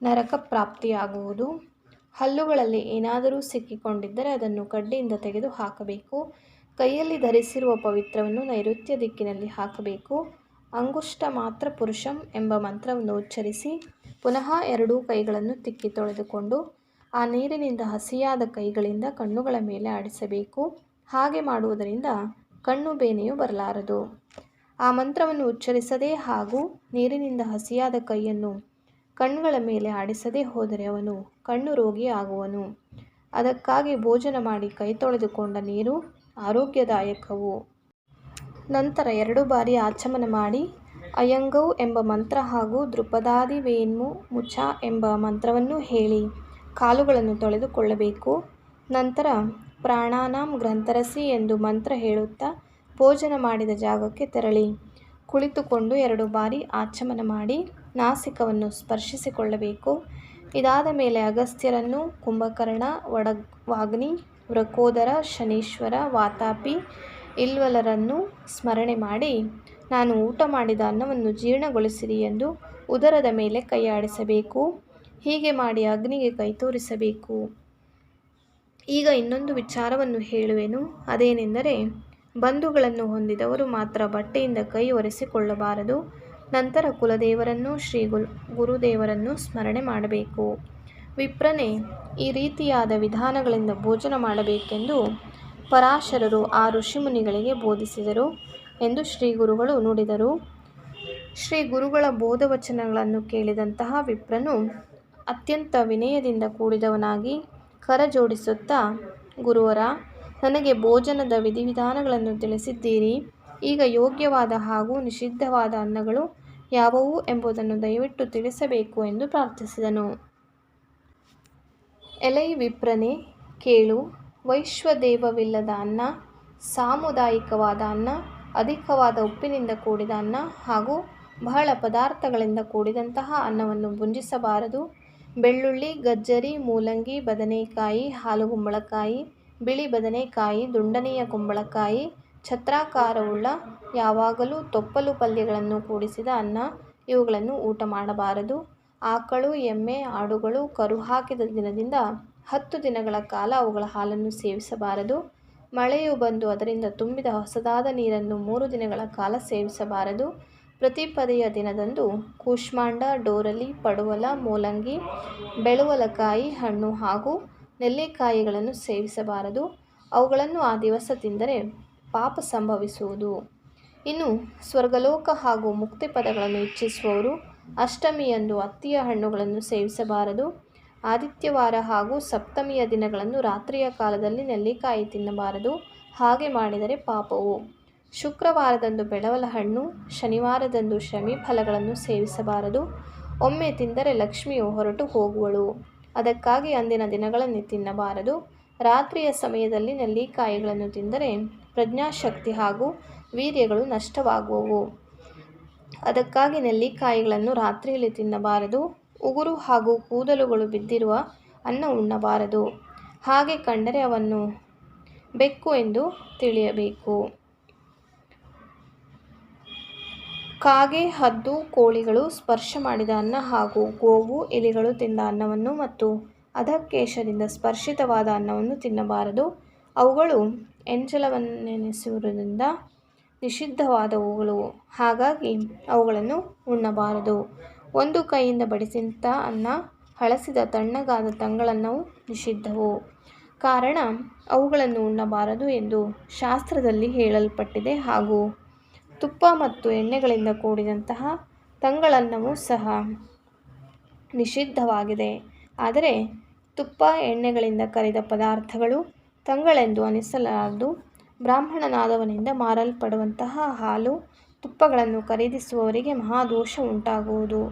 ನರಕ ಪ್ರಾಪ್ತಿಯಾಗುವುದು. ಹಲ್ಲುಗಳಲ್ಲಿ ಏನಾದರೂ ಸಿಕ್ಕಿಕೊಂಡಿದ್ದರೆ ಅದನ್ನು ಕಡ್ಡಿಯಿಂದ ತೆಗೆದು ಹಾಕಬೇಕು. ಕೈಯಲ್ಲಿ ಧರಿಸಿರುವ ಪವಿತ್ರವನ್ನು ನೈಋತ್ಯ ದಿಕ್ಕಿನಲ್ಲಿ ಹಾಕಬೇಕು. ಅಂಗುಷ್ಟ ಮಾತ್ರ ಪುರುಷಂ ಎಂಬ ಮಂತ್ರವನ್ನು ಉಚ್ಚರಿಸಿ ಪುನಃ ಎರಡೂ ಕೈಗಳನ್ನು ತಿಕ್ಕಿ ತೊಳೆದುಕೊಂಡು ಆ ನೀರಿನಿಂದ ಹಸಿಯಾದ ಕೈಗಳಿಂದ ಕಣ್ಣುಗಳ ಮೇಲೆ ಆಡಿಸಬೇಕು. ಹಾಗೆ ಮಾಡುವುದರಿಂದ ಕಣ್ಣು ಬೇನೆಯು ಬರಲಾರದು. ಆ ಮಂತ್ರವನ್ನು ಉಚ್ಚರಿಸದೆ ಹಾಗೂ ನೀರಿನಿಂದ ಹಸಿಯಾದ ಕೈಯನ್ನು ಕಣ್ಣುಗಳ ಮೇಲೆ ಆಡಿಸದೆ ಹೋದರೆ ಅವನು ಕಣ್ಣು ರೋಗಿ ಆಗುವನು. ಅದಕ್ಕಾಗಿ ಭೋಜನ ಮಾಡಿ ಕೈ ತೊಳೆದುಕೊಂಡ ನೀರು ಆರೋಗ್ಯದಾಯಕವು. ನಂತರ 2 ಬಾರಿ ಆಚಮನ ಮಾಡಿ ಅಯಂಗೌ ಎಂಬ ಮಂತ್ರ ಹಾಗೂ ದೃಪದಾದಿವೇನ್ಮು ಮುಚ ಎಂಬ ಮಂತ್ರವನ್ನು ಹೇಳಿ ಕಾಲುಗಳನ್ನು ತೊಳೆದುಕೊಳ್ಳಬೇಕು. ನಂತರ ಪ್ರಾಣಾನಾಂ ಗ್ರಂಥರಸಿ ಎಂದು ಮಂತ್ರ ಹೇಳುತ್ತಾ ಭೋಜನ ಮಾಡಿದ ಜಾಗಕ್ಕೆ ತೆರಳಿ ಕುಳಿತುಕೊಂಡು 2 ಬಾರಿ ಆಚಮನ ಮಾಡಿ ನಾಸಿಕವನ್ನು ಸ್ಪರ್ಶಿಸಿಕೊಳ್ಳಬೇಕು. ಇದಾದ ಮೇಲೆ ಅಗಸ್ತ್ಯರನ್ನು, ಕುಂಭಕರ್ಣ, ವಾಗ್ನಿ, ವೃಕೋದರ, ಶನೀಶ್ವರ, ವಾತಾಪಿ, ಇಲ್ವಲರನ್ನು ಸ್ಮರಣೆ ಮಾಡಿ ನಾನು ಊಟ ಮಾಡಿದ ಅನ್ನವನ್ನು ಜೀರ್ಣಗೊಳಿಸಿರಿ ಎಂದು ಉದರದ ಮೇಲೆ ಕೈಯಾಡಿಸಬೇಕು. ಹೀಗೆ ಮಾಡಿ ಅಗ್ನಿಗೆ ಕೈ ತೋರಿಸಬೇಕು. ಈಗ ಇನ್ನೊಂದು ವಿಚಾರವನ್ನು ಹೇಳುವೆನು. ಅದೇನೆಂದರೆ ಬಂಧುಗಳನ್ನು ಹೊಂದಿದವರು ಮಾತ್ರ ಬಟ್ಟೆಯಿಂದ ಕೈ ಒರೆಸಿಕೊಳ್ಳಬಾರದು. ನಂತರ ಕುಲದೇವರನ್ನು ಶ್ರೀ ಗುರುದೇವರನ್ನು ಸ್ಮರಣೆ ಮಾಡಬೇಕು. ವಿಪ್ರನೇ, ಈ ರೀತಿಯಾದ ವಿಧಾನಗಳಿಂದ ಭೋಜನ ಮಾಡಬೇಕೆಂದು ಪರಾಶರರು ಆ ಋಷಿಮುನಿಗಳಿಗೆ ಬೋಧಿಸಿದರು ಎಂದು ಶ್ರೀ ಗುರುಗಳು ನುಡಿದರು. ಶ್ರೀ ಗುರುಗಳ ಬೋಧವಚನಗಳನ್ನು ಕೇಳಿದಂತಹ ವಿಪ್ರನು ಅತ್ಯಂತ ವಿನಯದಿಂದ ಕೂಡಿದವನಾಗಿ ಕರ ಜೋಡಿಸುತ್ತಾ, ಗುರುವರ, ನನಗೆ ಭೋಜನದ ವಿಧಿವಿಧಾನಗಳನ್ನು ತಿಳಿಸಿದ್ದೀರಿ. ಈಗ ಯೋಗ್ಯವಾದ ಹಾಗೂ ನಿಷಿದ್ಧವಾದ ಅನ್ನಗಳು ಯಾವುವು ಎಂಬುದನ್ನು ದಯವಿಟ್ಟು ತಿಳಿಸಬೇಕು ಎಂದು ಪ್ರಾರ್ಥಿಸಿದನು. ಎಲೈ ವಿಪ್ರನೇ, ಕೇಳು. ವೈಶ್ವದೇವವಿಲ್ಲದ ಅನ್ನ, ಸಾಮುದಾಯಿಕವಾದ ಅನ್ನ, ಅಧಿಕವಾದ ಉಪ್ಪಿನಿಂದ ಕೂಡಿದ ಅನ್ನ ಹಾಗೂ ಬಹಳ ಪದಾರ್ಥಗಳಿಂದ ಕೂಡಿದಂತಹ ಅನ್ನವನ್ನು ಭುಂಜಿಸಬಾರದು. ಬೆಳ್ಳುಳ್ಳಿ, ಗಜ್ಜರಿ, ಮೂಲಂಗಿ, ಬದನೆಕಾಯಿ, ಹಾಲುಗುಂಬಳಕಾಯಿ, ಬಿಳಿ ಬದನೆಕಾಯಿ, ದುಂಡನೆಯ ಕುಂಬಳಕಾಯಿ, ಛತ್ರಾಕಾರವುಳ್ಳ ಯಾವಾಗಲೂ ತೊಪ್ಪಲು ಪಲ್ಯಗಳನ್ನು ಕೂಡಿಸಿದ ಅನ್ನ ಇವುಗಳನ್ನು ಊಟ ಮಾಡಬಾರದು. ಆಕಳು, ಎಮ್ಮೆ, ಆಡುಗಳು ಕರು ಹಾಕಿದ ದಿನದಿಂದ 10 ದಿನಗಳ ಕಾಲ ಅವುಗಳ ಹಾಲನ್ನು ಸೇವಿಸಬಾರದು. ಮಳೆಯು ಬಂದು ಅದರಿಂದ ತುಂಬಿದ ಹೊಸದಾದ ನೀರನ್ನು 3 ದಿನಗಳ ಕಾಲ ಸೇವಿಸಬಾರದು. ಪ್ರತಿಪದೆಯ ದಿನದಂದು ಕೂಷ್ಮಾಂಡ, ಡೋರಲಿ, ಪಡುವಲ, ಮೂಲಂಗಿ, ಬೆಳುವಲಕಾಯಿ ಹಣ್ಣು ಹಾಗೂ ನೆಲ್ಲಿಕಾಯಿಗಳನ್ನು ಸೇವಿಸಬಾರದು. ಅವುಗಳನ್ನು ಆ ದಿವಸ ತಿಂದರೆ ಪಾಪ ಸಂಭವಿಸುವುದು. ಇನ್ನು ಸ್ವರ್ಗಲೋಕ ಹಾಗೂ ಮುಕ್ತಿ ಪದಗಳನ್ನು ಇಚ್ಛಿಸುವವರು ಅಷ್ಟಮಿಯಂದು ಅತ್ತಿಯ ಹಣ್ಣುಗಳನ್ನು ಸೇವಿಸಬಾರದು. ಆದಿತ್ಯವಾರ ಹಾಗೂ ಸಪ್ತಮಿಯ ದಿನಗಳನ್ನು ರಾತ್ರಿಯ ಕಾಲದಲ್ಲಿ ನೆಲ್ಲಿಕಾಯಿ ತಿನ್ನಬಾರದು. ಹಾಗೆ ಮಾಡಿದರೆ ಪಾಪವು. ಶುಕ್ರವಾರದಂದು ಬೆಳವಲ ಹಣ್ಣು, ಶನಿವಾರದಂದು ಶಮಿ ಫಲಗಳನ್ನು ಸೇವಿಸಬಾರದು. ಒಮ್ಮೆ ತಿಂದರೆ ಲಕ್ಷ್ಮಿಯು ಹೊರಟು ಹೋಗುವಳು. ಅದಕ್ಕಾಗಿ ಅಂದಿನ ದಿನಗಳಲ್ಲಿ ತಿನ್ನಬಾರದು. ರಾತ್ರಿಯ ಸಮಯದಲ್ಲಿ ನೆಲ್ಲಿಕಾಯಿಗಳನ್ನು ತಿಂದರೆ ಪ್ರಜ್ಞಾಶಕ್ತಿ ಹಾಗೂ ವೀರ್ಯಗಳು ನಷ್ಟವಾಗುವವು. ಅದಕ್ಕಾಗಿ ನೆಲ್ಲಿಕಾಯಿಗಳನ್ನು ರಾತ್ರಿಯಲ್ಲಿ ತಿನ್ನಬಾರದು. ಉಗುರು ಹಾಗೂ ಕೂದಲುಗಳು ಬಿದ್ದಿರುವ ಅನ್ನ ಉಣ್ಣಬಾರದು. ಹಾಗೆ ಕಂಡರೆ ಅವನ್ನು ಬೆಕ್ಕು ಎಂದು ತಿಳಿಯಬೇಕು. ಕಾಗೆ, ಹದ್ದು, ಕೋಳಿಗಳು ಸ್ಪರ್ಶ ಮಾಡಿದ ಅನ್ನ ಹಾಗೂ ಗೋವು, ಇಲಿಗಳು ತಿಂದ ಅನ್ನವನ್ನು ಮತ್ತು ಅಧಃಕೇಶದಿಂದ ಸ್ಪರ್ಶಿತವಾದ ಅನ್ನವನ್ನು ತಿನ್ನಬಾರದು. ಅವುಗಳು ಎಂಜಲವನ್ನೆನಿಸುವುದರಿಂದ ನಿಷಿದ್ಧವಾದವುಗಳು. ಹಾಗಾಗಿ ಅವುಗಳನ್ನು ಉಣ್ಣಬಾರದು. ಒಂದು ಕೈಯಿಂದ ಬಡಿಸಿದ ಅನ್ನ, ಹಳಸಿದ ತಣ್ಣಗಾದ ತಂಗಳನ್ನವು ನಿಷಿದ್ಧವು. ಕಾರಣ ಅವುಗಳನ್ನು ಉಣ್ಣಬಾರದು ಎಂದು ಶಾಸ್ತ್ರದಲ್ಲಿ ಹೇಳಲ್ಪಟ್ಟಿದೆ. ಹಾಗೂ ತುಪ್ಪ ಮತ್ತು ಎಣ್ಣೆಗಳಿಂದ ಕೂಡಿದಂತಹ ತಂಗಳನ್ನವೂ ಸಹ ನಿಷಿದ್ಧವಾಗಿದೆ. ಆದರೆ ತುಪ್ಪ ಎಣ್ಣೆಗಳಿಂದ ಕರಿದ ಪದಾರ್ಥಗಳು ತಂಗಳೆಂದು ಅನಿಸಲಾರದು. ಬ್ರಾಹ್ಮಣನಾದವನಿಂದ ಮಾರಲ್ಪಡುವಂತಹ ಹಾಲು ತುಪ್ಪಗಳನ್ನು ಖರೀದಿಸುವವರಿಗೆ ಮಹಾದೋಷ ಉಂಟಾಗುವುದು.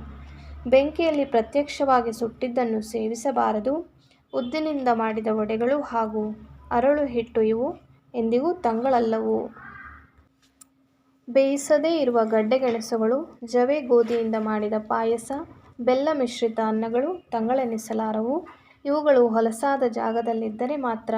ಬೆಂಕಿಯಲ್ಲಿ ಪ್ರತ್ಯಕ್ಷವಾಗಿ ಸುಟ್ಟಿದ್ದನ್ನು ಸೇವಿಸಬಾರದು. ಉದ್ದಿನಿಂದ ಮಾಡಿದ ವಡೆಗಳು ಹಾಗೂ ಅರಳು ಹಿಟ್ಟು ಇವು ಎಂದಿಗೂ ತಂಗಳಲ್ಲವು. ಬೇಯಿಸದೇ ಇರುವ ಗಡ್ಡೆಗೆಣಸುಗಳು, ಜವೆ, ಗೋಧಿಯಿಂದ ಮಾಡಿದ ಪಾಯಸ, ಬೆಲ್ಲ ಮಿಶ್ರಿತ ಅನ್ನಗಳು ತಂಗಳೆನಿಸಲಾರವು. ಇವುಗಳು ಹೊಲಸಾದ ಜಾಗದಲ್ಲಿದ್ದರೆ ಮಾತ್ರ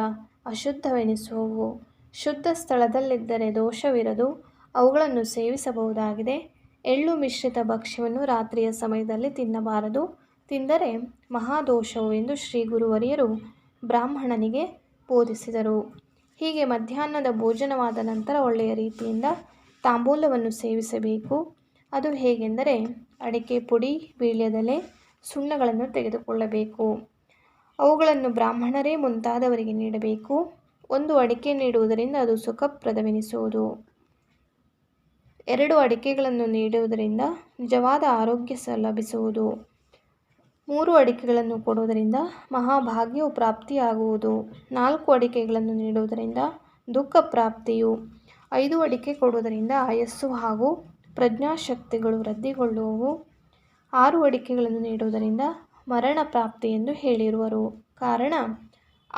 ಅಶುದ್ಧವೆನಿಸುವವು. ಶುದ್ಧ ಸ್ಥಳದಲ್ಲಿದ್ದರೆ ದೋಷವಿರದು. ಅವುಗಳನ್ನು ಸೇವಿಸಬಹುದಾಗಿದೆ. ಎಳ್ಳು ಮಿಶ್ರಿತ ಭಕ್ಷ್ಯವನ್ನು ರಾತ್ರಿಯ ಸಮಯದಲ್ಲಿ ತಿನ್ನಬಾರದು. ತಿಂದರೆ ಮಹಾದೋಷವು ಎಂದು ಶ್ರೀ ಗುರುವರಿಯರು ಬ್ರಾಹ್ಮಣನಿಗೆ ಬೋಧಿಸಿದರು. ಹೀಗೆ ಮಧ್ಯಾಹ್ನದ ಭೋಜನವಾದ ನಂತರ ಒಳ್ಳೆಯ ರೀತಿಯಿಂದ ತಾಂಬೂಲವನ್ನು ಸೇವಿಸಬೇಕು. ಅದು ಹೇಗೆಂದರೆ ಅಡಿಕೆ ಪುಡಿ, ವೀಳ್ಯದೆಲೆ, ಸುಣ್ಣಗಳನ್ನು ತೆಗೆದುಕೊಳ್ಳಬೇಕು. ಅವುಗಳನ್ನು ಬ್ರಾಹ್ಮಣರೇ ಮುಂತಾದವರಿಗೆ ನೀಡಬೇಕು. ಒಂದು ಅಡಿಕೆ ನೀಡುವುದರಿಂದ ಅದು ಸುಖಪ್ರದವೆನಿಸುವುದು. 2 ಅಡಿಕೆಗಳನ್ನು ನೀಡುವುದರಿಂದ ನಿಜವಾದ ಆರೋಗ್ಯ ಲಭಿಸುವುದು. 3 ಅಡಿಕೆಗಳನ್ನು ಕೊಡುವುದರಿಂದ ಮಹಾಭಾಗ್ಯವು ಪ್ರಾಪ್ತಿಯಾಗುವುದು. 4 ಅಡಿಕೆಗಳನ್ನು ನೀಡುವುದರಿಂದ ದುಃಖ ಪ್ರಾಪ್ತಿಯು. 5 ಅಡಿಕೆ ಕೊಡುವುದರಿಂದ ಆಯಸ್ಸು ಹಾಗೂ ಪ್ರಜ್ಞಾಶಕ್ತಿಗಳು ವೃದ್ಧಿಗೊಳ್ಳುವವು. 6 ಅಡಿಕೆಗಳನ್ನು ನೀಡುವುದರಿಂದ ಮರಣ ಪ್ರಾಪ್ತಿ ಎಂದು ಹೇಳಿರುವರು. ಕಾರಣ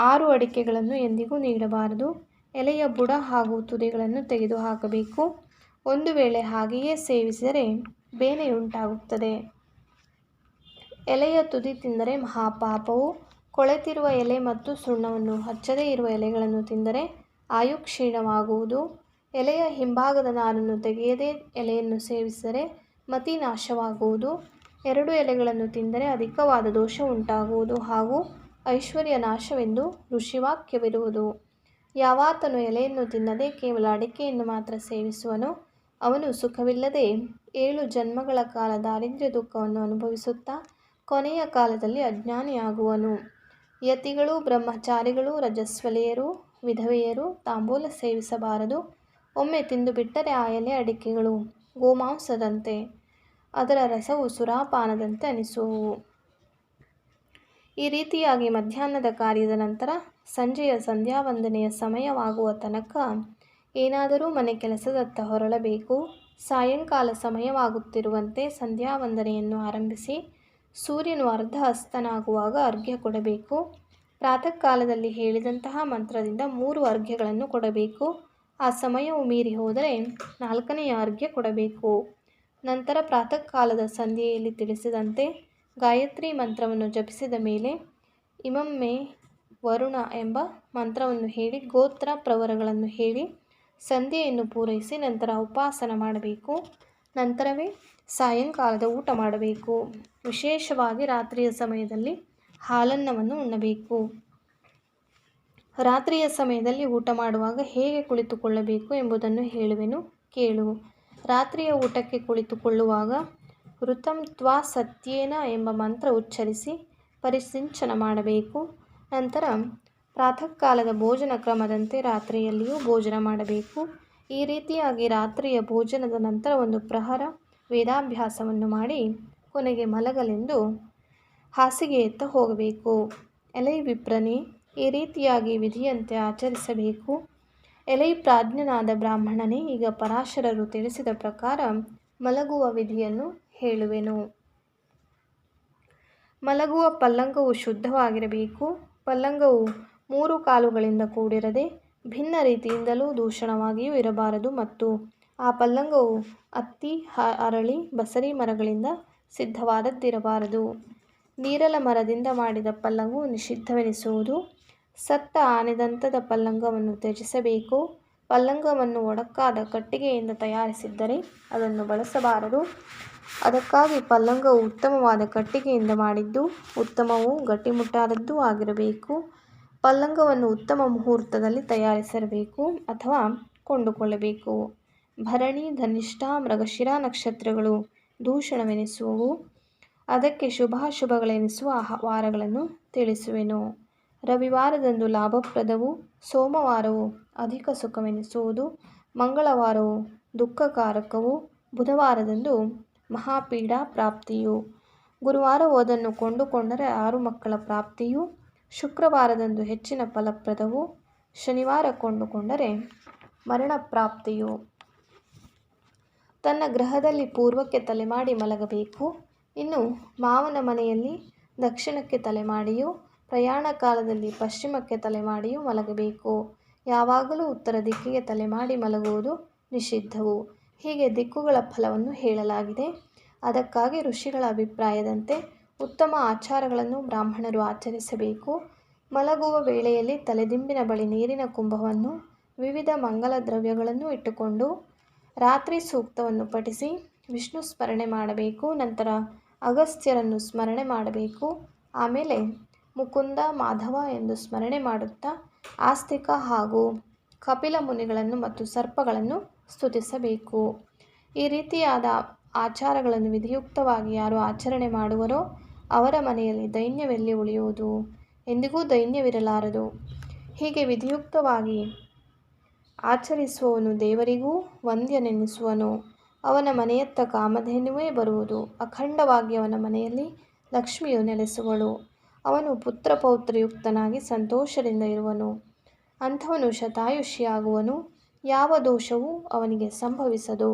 6 ಅಡಿಕೆಗಳನ್ನು ಎಂದಿಗೂ ನೀಡಬಾರದು. ಎಲೆಯ ಬುಡ ಹಾಗೂ ತುದಿಗಳನ್ನು ತೆಗೆದುಹಾಕಬೇಕು. ಒಂದು ವೇಳೆ ಹಾಗೆಯೇ ಸೇವಿಸಿದರೆ ಬೇನೆಯುಂಟಾಗುತ್ತದೆ. ಎಲೆಯ ತುದಿ ತಿಂದರೆ ಮಹಾಪಾಪವು. ಕೊಳೆತಿರುವ ಎಲೆ ಮತ್ತು ಸುಣ್ಣವನ್ನು ಹಚ್ಚದೇ ಇರುವ ಎಲೆಗಳನ್ನು ತಿಂದರೆ ಆಯು ಕ್ಷೀಣವಾಗುವುದು. ಎಲೆಯ ಹಿಂಭಾಗದ ನಾರನ್ನು ತೆಗೆಯದೇ ಎಲೆಯನ್ನು ಸೇವಿಸಿದರೆ ಮತಿ ನಾಶವಾಗುವುದು. 2 ಎಲೆಗಳನ್ನು ತಿಂದರೆ ಅಧಿಕವಾದ ದೋಷ ಉಂಟಾಗುವುದು ಹಾಗೂ ಐಶ್ವರ್ಯ ನಾಶವೆಂದು ಋಷಿವಾಕ್ಯವಿರುವುದು. ಯಾವಾತನು ಎಲೆಯನ್ನು ತಿನ್ನದೆ ಕೇವಲ ಅಡಿಕೆಯನ್ನು ಮಾತ್ರ ಸೇವಿಸುವನೋ ಅವನು ಸುಖವಿಲ್ಲದೆ 7 ಜನ್ಮಗಳ ಕಾಲ ದಾರಿದ್ರ್ಯ ದುಃಖವನ್ನು ಅನುಭವಿಸುತ್ತಾ ಕೊನೆಯ ಕಾಲದಲ್ಲಿ ಅಜ್ಞಾನಿಯಾಗುವನು. ಯತಿಗಳು, ಬ್ರಹ್ಮಚಾರಿಗಳು, ರಜಸ್ವಲೆಯರು, ವಿಧವೆಯರು ತಾಂಬೂಲ ಸೇವಿಸಬಾರದು. ಒಮ್ಮೆ ತಿಂದುಬಿಟ್ಟರೆ ಆ ಎಲೆ ಅಡಿಕೆಗಳು ಗೋಮಾಂಸದಂತೆ, ಅದರ ರಸವು ಸುರಾಪಾನದಂತೆ ಅನಿಸುವವು. ಈ ರೀತಿಯಾಗಿ ಮಧ್ಯಾಹ್ನದ ಕಾರ್ಯದ ನಂತರ ಸಂಜೆಯ ಸಂಧ್ಯಾವಂದನೆಯ ಸಮಯವಾಗುವ ತನಕ ಏನಾದರೂ ಮನೆ ಕೆಲಸದತ್ತ ಹೊರಳಬೇಕು. ಸಾಯಂಕಾಲ ಸಮಯವಾಗುತ್ತಿರುವಂತೆ ಸಂಧ್ಯಾವಂದನೆಯನ್ನು ಆರಂಭಿಸಿ ಸೂರ್ಯನು ಅರ್ಧ ಅಸ್ತನಾಗುವಾಗ ಅರ್ಘ್ಯ ಕೊಡಬೇಕು. ಪ್ರಾತಃ ಕಾಲದಲ್ಲಿ ಹೇಳಿದಂತಹ ಮಂತ್ರದಿಂದ 3 ಅರ್ಘ್ಯಗಳನ್ನು ಕೊಡಬೇಕು. ಆ ಸಮಯವು ಮೀರಿ ಹೋದರೆ 4ನೆಯ ಅರ್ಘ್ಯ ಕೊಡಬೇಕು. ನಂತರ ಪ್ರಾತಃ ಕಾಲದ ಸಂಧ್ಯೆಯಲ್ಲಿ ತಿಳಿಸಿದಂತೆ ಗಾಯತ್ರಿ ಮಂತ್ರವನ್ನು ಜಪಿಸಿದ ಮೇಲೆ ಇಮಮ್ಮೆ ವರುಣ ಎಂಬ ಮಂತ್ರವನ್ನು ಹೇಳಿ ಗೋತ್ರ ಪ್ರವರಗಳನ್ನು ಹೇಳಿ ಸಂಧ್ಯೆಯನ್ನು ಪೂರೈಸಿ ನಂತರ ಉಪಾಸನ ಮಾಡಬೇಕು. ನಂತರವೇ ಸಾಯಂಕಾಲದ ಊಟ ಮಾಡಬೇಕು. ವಿಶೇಷವಾಗಿ ರಾತ್ರಿಯ ಸಮಯದಲ್ಲಿ ಹಾಲನ್ನವನ್ನು ಉಣ್ಣಬೇಕು. ರಾತ್ರಿಯ ಸಮಯದಲ್ಲಿ ಊಟ ಮಾಡುವಾಗ ಹೇಗೆ ಕುಳಿತುಕೊಳ್ಳಬೇಕು ಎಂಬುದನ್ನು ಹೇಳುವೆನು, ಕೇಳು. ರಾತ್ರಿಯ ಊಟಕ್ಕೆ ಕುಳಿತುಕೊಳ್ಳುವಾಗ ಋತಂ ತ್ವಾ ಸತ್ಯೇನ ಎಂಬ ಮಂತ್ರ ಉಚ್ಚರಿಸಿ ಪರಿಸಿಂಚನ ಮಾಡಬೇಕು. ನಂತರ ಪ್ರಾತಃ ಕಾಲದ ಭೋಜನ ಕ್ರಮದಂತೆ ರಾತ್ರಿಯಲ್ಲಿಯೂ ಭೋಜನ ಮಾಡಬೇಕು. ಈ ರೀತಿಯಾಗಿ ರಾತ್ರಿಯ ಭೋಜನದ ನಂತರ 1 ಪ್ರಹರ ವೇದಾಭ್ಯಾಸವನ್ನು ಮಾಡಿ ಕೊನೆಗೆ ಮಲಗಲೆಂದು ಹಾಸಿಗೆಯತ್ತ ಹೋಗಬೇಕು. ಎಲೈ ವಿಪ್ರನೇ, ಈ ರೀತಿಯಾಗಿ ವಿಧಿಯಂತೆ ಆಚರಿಸಬೇಕು. ಎಲೈ ಪ್ರಾಜ್ಞನಾದ ಬ್ರಾಹ್ಮಣನೇ, ಈಗ ಪರಾಶರರು ತಿಳಿಸಿದ ಪ್ರಕಾರ ಮಲಗುವ ವಿಧಿಯನ್ನು ಹೇಳುವೆನು. ಮಲಗುವ ಪಲ್ಲಂಗವು ಶುದ್ಧವಾಗಿರಬೇಕು. ಪಲ್ಲಂಗವು 3 ಕಾಲುಗಳಿಂದ ಕೂಡಿರದೆ ಭಿನ್ನ ರೀತಿಯಿಂದಲೂ ದೂಷಣವಾಗಿಯೂ ಇರಬಾರದು ಮತ್ತು ಆ ಪಲ್ಲಂಗವು ಅತ್ತಿ, ಅರಳಿ, ಬಸರಿ ಮರಗಳಿಂದ ಸಿದ್ಧವಾದದ್ದಿರಬಾರದು. ನೀರಲ ಮರದಿಂದ ಮಾಡಿದ ಪಲ್ಲಂಗವು ನಿಷಿದ್ಧವೆನಿಸುವುದು. ಸತ್ತ ಆನೆದಂತದ ಪಲ್ಲಂಗವನ್ನು ತ್ಯಜಿಸಬೇಕು. ಪಲ್ಲಂಗವನ್ನು ಒಡಕಾದ ಕಟ್ಟಿಗೆಯಿಂದ ತಯಾರಿಸಿದ್ದರೆ ಅದನ್ನು ಬಳಸಬಾರದು. ಅದಕ್ಕಾಗಿ ಪಲ್ಲಂಗವು ಉತ್ತಮವಾದ ಕಟ್ಟಿಗೆಯಿಂದ ಮಾಡಿದ್ದು, ಉತ್ತಮವೂ ಗಟ್ಟಿಮುಟ್ಟಾದದ್ದೂ ಆಗಿರಬೇಕು. ಪಲ್ಲಂಗವನ್ನು ಉತ್ತಮ ಮುಹೂರ್ತದಲ್ಲಿ ತಯಾರಿಸಿರಬೇಕು ಅಥವಾ ಕೊಂಡುಕೊಳ್ಳಬೇಕು. ಭರಣಿ, ಧನಿಷ್ಠ, ಮೃಗಶಿರ ನಕ್ಷತ್ರಗಳು ದೂಷಣವೆನಿಸುವವು. ಅದಕ್ಕೆ ಶುಭಾಶುಭಗಳೆನಿಸುವ ವಾರಗಳನ್ನು ತಿಳಿಸುವೆನು. ರವಿವಾರದಂದು ಲಾಭಪ್ರದವು, ಸೋಮವಾರವು ಅಧಿಕ ಸುಖವೆನಿಸುವುದು, ಮಂಗಳವಾರವು ದುಃಖಕಾರಕವು, ಬುಧವಾರದಂದು ಮಹಾಪೀಡಾ ಪ್ರಾಪ್ತಿಯು, ಗುರುವಾರವು ಅದನ್ನು ಕೊಂಡುಕೊಂಡರೆ 6 ಮಕ್ಕಳ ಪ್ರಾಪ್ತಿಯು, ಶುಕ್ರವಾರದಂದು ಹೆಚ್ಚಿನ ಫಲಪ್ರದವು, ಶನಿವಾರ ಕೊಂಡುಕೊಂಡರೆ ಮರಣಪ್ರಾಪ್ತಿಯು. ತನ್ನ ಗೃಹದಲ್ಲಿ ಪೂರ್ವಕ್ಕೆ ತಲೆಮಾಡಿ ಮಲಗಬೇಕು. ಇನ್ನು ಮಾವನ ಮನೆಯಲ್ಲಿ ದಕ್ಷಿಣಕ್ಕೆ ತಲೆಮಾಡಿಯೂ, ಪ್ರಯಾಣ ಕಾಲದಲ್ಲಿ ಪಶ್ಚಿಮಕ್ಕೆ ತಲೆಮಾಡಿಯೂ ಮಲಗಬೇಕು. ಯಾವಾಗಲೂ ಉತ್ತರ ದಿಕ್ಕಿಗೆ ತಲೆಮಾಡಿ ಮಲಗುವುದು ನಿಷಿದ್ಧವು. ಹೀಗೆ ದಿಕ್ಕುಗಳ ಫಲವನ್ನು ಹೇಳಲಾಗಿದೆ. ಅದಕ್ಕಾಗಿ ಋಷಿಗಳ ಅಭಿಪ್ರಾಯದಂತೆ ಉತ್ತಮ ಆಚಾರಗಳನ್ನು ಬ್ರಾಹ್ಮಣರು ಆಚರಿಸಬೇಕು. ಮಲಗುವ ವೇಳೆಯಲ್ಲಿ ತಲೆದಿಂಬಿನ ಬಳಿ ನೀರಿನ ಕುಂಭವನ್ನು, ವಿವಿಧ ಮಂಗಲ ದ್ರವ್ಯಗಳನ್ನು ಇಟ್ಟುಕೊಂಡು ರಾತ್ರಿ ಸೂಕ್ತವನ್ನು ಪಠಿಸಿ ವಿಷ್ಣು ಸ್ಮರಣೆ ಮಾಡಬೇಕು. ನಂತರ ಅಗಸ್ತ್ಯರನ್ನು ಸ್ಮರಣೆ ಮಾಡಬೇಕು. ಆಮೇಲೆ ಮುಕುಂದ, ಮಾಧವ ಎಂದು ಸ್ಮರಣೆ ಮಾಡುತ್ತಾ ಆಸ್ತಿಕ ಹಾಗೂ ಕಪಿಲ ಮುನಿಗಳನ್ನು ಮತ್ತು ಸರ್ಪಗಳನ್ನು ಸ್ತುತಿಸಬೇಕು. ಈ ರೀತಿಯಾದ ಆಚಾರಗಳನ್ನು ವಿಧಿಯುಕ್ತವಾಗಿ ಯಾರು ಆಚರಣೆ ಮಾಡುವರೋ ಅವರ ಮನೆಯಲ್ಲಿ ದೈನ್ಯವೆಲ್ಲಿ ಉಳಿಯುವುದು, ಎಂದಿಗೂ ದೈನ್ಯವಿರಲಾರದು. ಹೀಗೆ ವಿಧಿಯುಕ್ತವಾಗಿ ಆಚರಿಸುವವನು ದೇವರಿಗೂ ವಂದ್ಯನೆನಿಸುವನು. ಅವನ ಮನೆಯತ್ತ ಕಾಮಧೇನುವೇ ಬರುವುದು. ಅಖಂಡವಾಗಿ ಅವನ ಮನೆಯಲ್ಲಿ ಲಕ್ಷ್ಮಿಯು ನೆಲೆಸುವಳು. ಅವನು ಪುತ್ರ ಪೌತ್ರಯುಕ್ತನಾಗಿ ಸಂತೋಷದಿಂದ ಇರುವನು. ಅಂಥವನು ಶತಾಯುಷಿಯಾಗುವನು. ಯಾವ ದೋಷವೂ ಅವನಿಗೆ ಸಂಭವಿಸದು.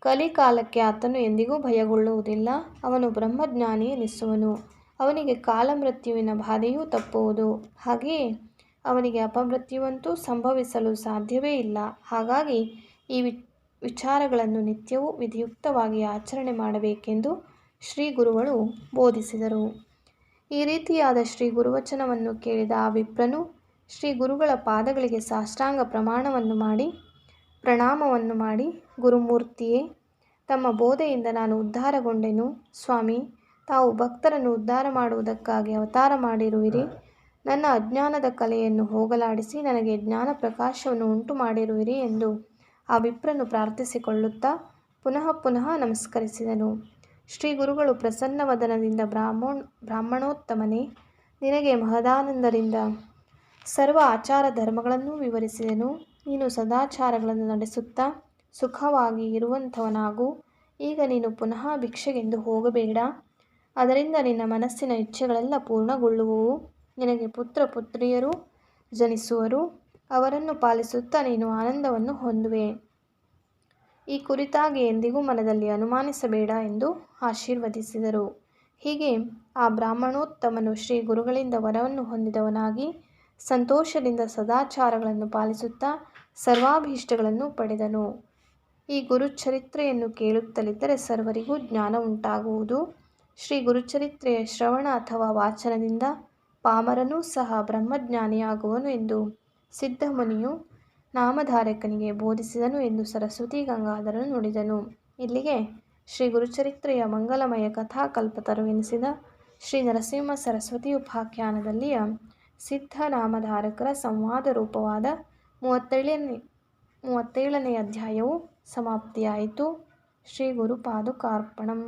ಕಲಿಕಾಲಕ್ಕೆ ಆತನು ಎಂದಿಗೂ ಭಯಗೊಳ್ಳುವುದಿಲ್ಲ. ಅವನು ಬ್ರಹ್ಮಜ್ಞಾನಿ ಎನಿಸುವನು. ಅವನಿಗೆ ಕಾಲಮೃತ್ಯುವಿನ ಬಾಧೆಯೂ ತಪ್ಪುವುದು. ಹಾಗೆಯೇ ಅವನಿಗೆ ಅಪಮೃತ್ಯುವಂತೂ ಸಂಭವಿಸಲು ಸಾಧ್ಯವೇ ಇಲ್ಲ. ಹಾಗಾಗಿ ಈ ವಿಚಾರಗಳನ್ನು ನಿತ್ಯವೂ ವಿಧಿಯುಕ್ತವಾಗಿ ಆಚರಣೆ ಮಾಡಬೇಕೆಂದು ಶ್ರೀ ಗುರುಗಳು ಬೋಧಿಸಿದರು. ಈ ರೀತಿಯಾದ ಶ್ರೀ ಗುರುವಚನವನ್ನು ಕೇಳಿದ ಆ ವಿಪ್ರನು ಶ್ರೀ ಗುರುಗಳ ಪಾದಗಳಿಗೆ ಸಾಷ್ಟಾಂಗ ಪ್ರಣಾಮವನ್ನು ಮಾಡಿ, ಗುರುಮೂರ್ತಿಯೇ, ತಮ್ಮ ಬೋಧೆಯಿಂದ ನಾನು ಉದ್ಧಾರಗೊಂಡೆನು. ಸ್ವಾಮಿ, ತಾವು ಭಕ್ತರನ್ನು ಉದ್ಧಾರ ಮಾಡುವುದಕ್ಕಾಗಿ ಅವತಾರ ಮಾಡಿರುವಿರಿ. ನನ್ನ ಅಜ್ಞಾನದ ಕಲೆಯನ್ನು ಹೋಗಲಾಡಿಸಿ ನನಗೆ ಜ್ಞಾನ ಪ್ರಕಾಶವನ್ನು ಉಂಟು ಮಾಡಿರುವಿರಿ ಎಂದು ಆ ವಿಪ್ರನು ಪ್ರಾರ್ಥಿಸಿಕೊಳ್ಳುತ್ತಾ ಪುನಃ ನಮಸ್ಕರಿಸಿದನು. ಶ್ರೀ ಗುರುಗಳು ಪ್ರಸನ್ನವದನದಿಂದ ಬ್ರಾಹ್ಮಣೋತ್ತಮನೇ, ನಿನಗೆ ಮಹದಾನಂದರಿಂದ ಸರ್ವ ಆಚಾರ ಧರ್ಮಗಳನ್ನೂ ವಿವರಿಸಿದೆನು. ನೀನು ಸದಾಚಾರಗಳನ್ನು ನಡೆಸುತ್ತಾ ಸುಖವಾಗಿ ಇರುವಂಥವನಾಗು. ಈಗ ನೀನು ಪುನಃ ಭಿಕ್ಷೆಗೆಂದು ಹೋಗಬೇಡ. ಅದರಿಂದ ನಿನ್ನ ಮನಸ್ಸಿನ ಇಚ್ಛೆಗಳೆಲ್ಲ ಪೂರ್ಣಗೊಳ್ಳುವವು. ನಿನಗೆ ಪುತ್ರ ಪುತ್ರಿಯರು ಜನಿಸುವರು. ಅವರನ್ನು ಪಾಲಿಸುತ್ತಾ ನೀನು ಆನಂದವನ್ನು ಹೊಂದುವೆ. ಈ ಕುರಿತಾಗಿ ಎಂದಿಗೂ ಮನದಲ್ಲಿ ಅನುಮಾನಿಸಬೇಡ ಎಂದು ಆಶೀರ್ವದಿಸಿದರು. ಹೀಗೆ ಆ ಬ್ರಾಹ್ಮಣೋತ್ತಮನು ಶ್ರೀ ಗುರುಗಳಿಂದ ವರವನ್ನು ಹೊಂದಿದವನಾಗಿ ಸಂತೋಷದಿಂದ ಸದಾಚಾರಗಳನ್ನು ಪಾಲಿಸುತ್ತಾ ಸರ್ವಾಭೀಷ್ಟಗಳನ್ನು ಪಡೆದನು. ಈ ಗುರುಚರಿತ್ರೆಯನ್ನು ಕೇಳುತ್ತಲಿದ್ದರೆ ಸರ್ವರಿಗೂ ಜ್ಞಾನ ಉಂಟಾಗುವುದು. ಶ್ರೀ ಗುರುಚರಿತ್ರೆಯ ಶ್ರವಣ ಅಥವಾ ವಾಚನದಿಂದ ಪಾಮರನೂ ಸಹ ಬ್ರಹ್ಮಜ್ಞಾನಿಯಾಗುವನು ಎಂದು ಸಿದ್ಧಮುನಿಯು ನಾಮಧಾರಕನಿಗೆ ಬೋಧಿಸಿದನು ಎಂದು ಸರಸ್ವತಿ ಗಂಗಾಧರನು ನುಡಿದನು. ಇಲ್ಲಿಗೆ ಶ್ರೀ ಗುರುಚರಿತ್ರೆಯ ಮಂಗಲಮಯ ಕಥಾಕಲ್ಪತರು ಎನಿಸಿದ ಶ್ರೀ ನರಸಿಂಹ ಸರಸ್ವತಿ ಉಪಾಖ್ಯಾನದಲ್ಲಿಯ ಸಿದ್ಧ ನಾಮಧಾರಕರ ಸಂವಾದ ರೂಪವಾದ 37ನೇ ಅಧ್ಯಾಯವು ಸಮಾಪ್ತಿಯಾಯಿತು. ಶ್ರೀ ಗುರುಪಾದುಕಾರ್ಪಣಂ.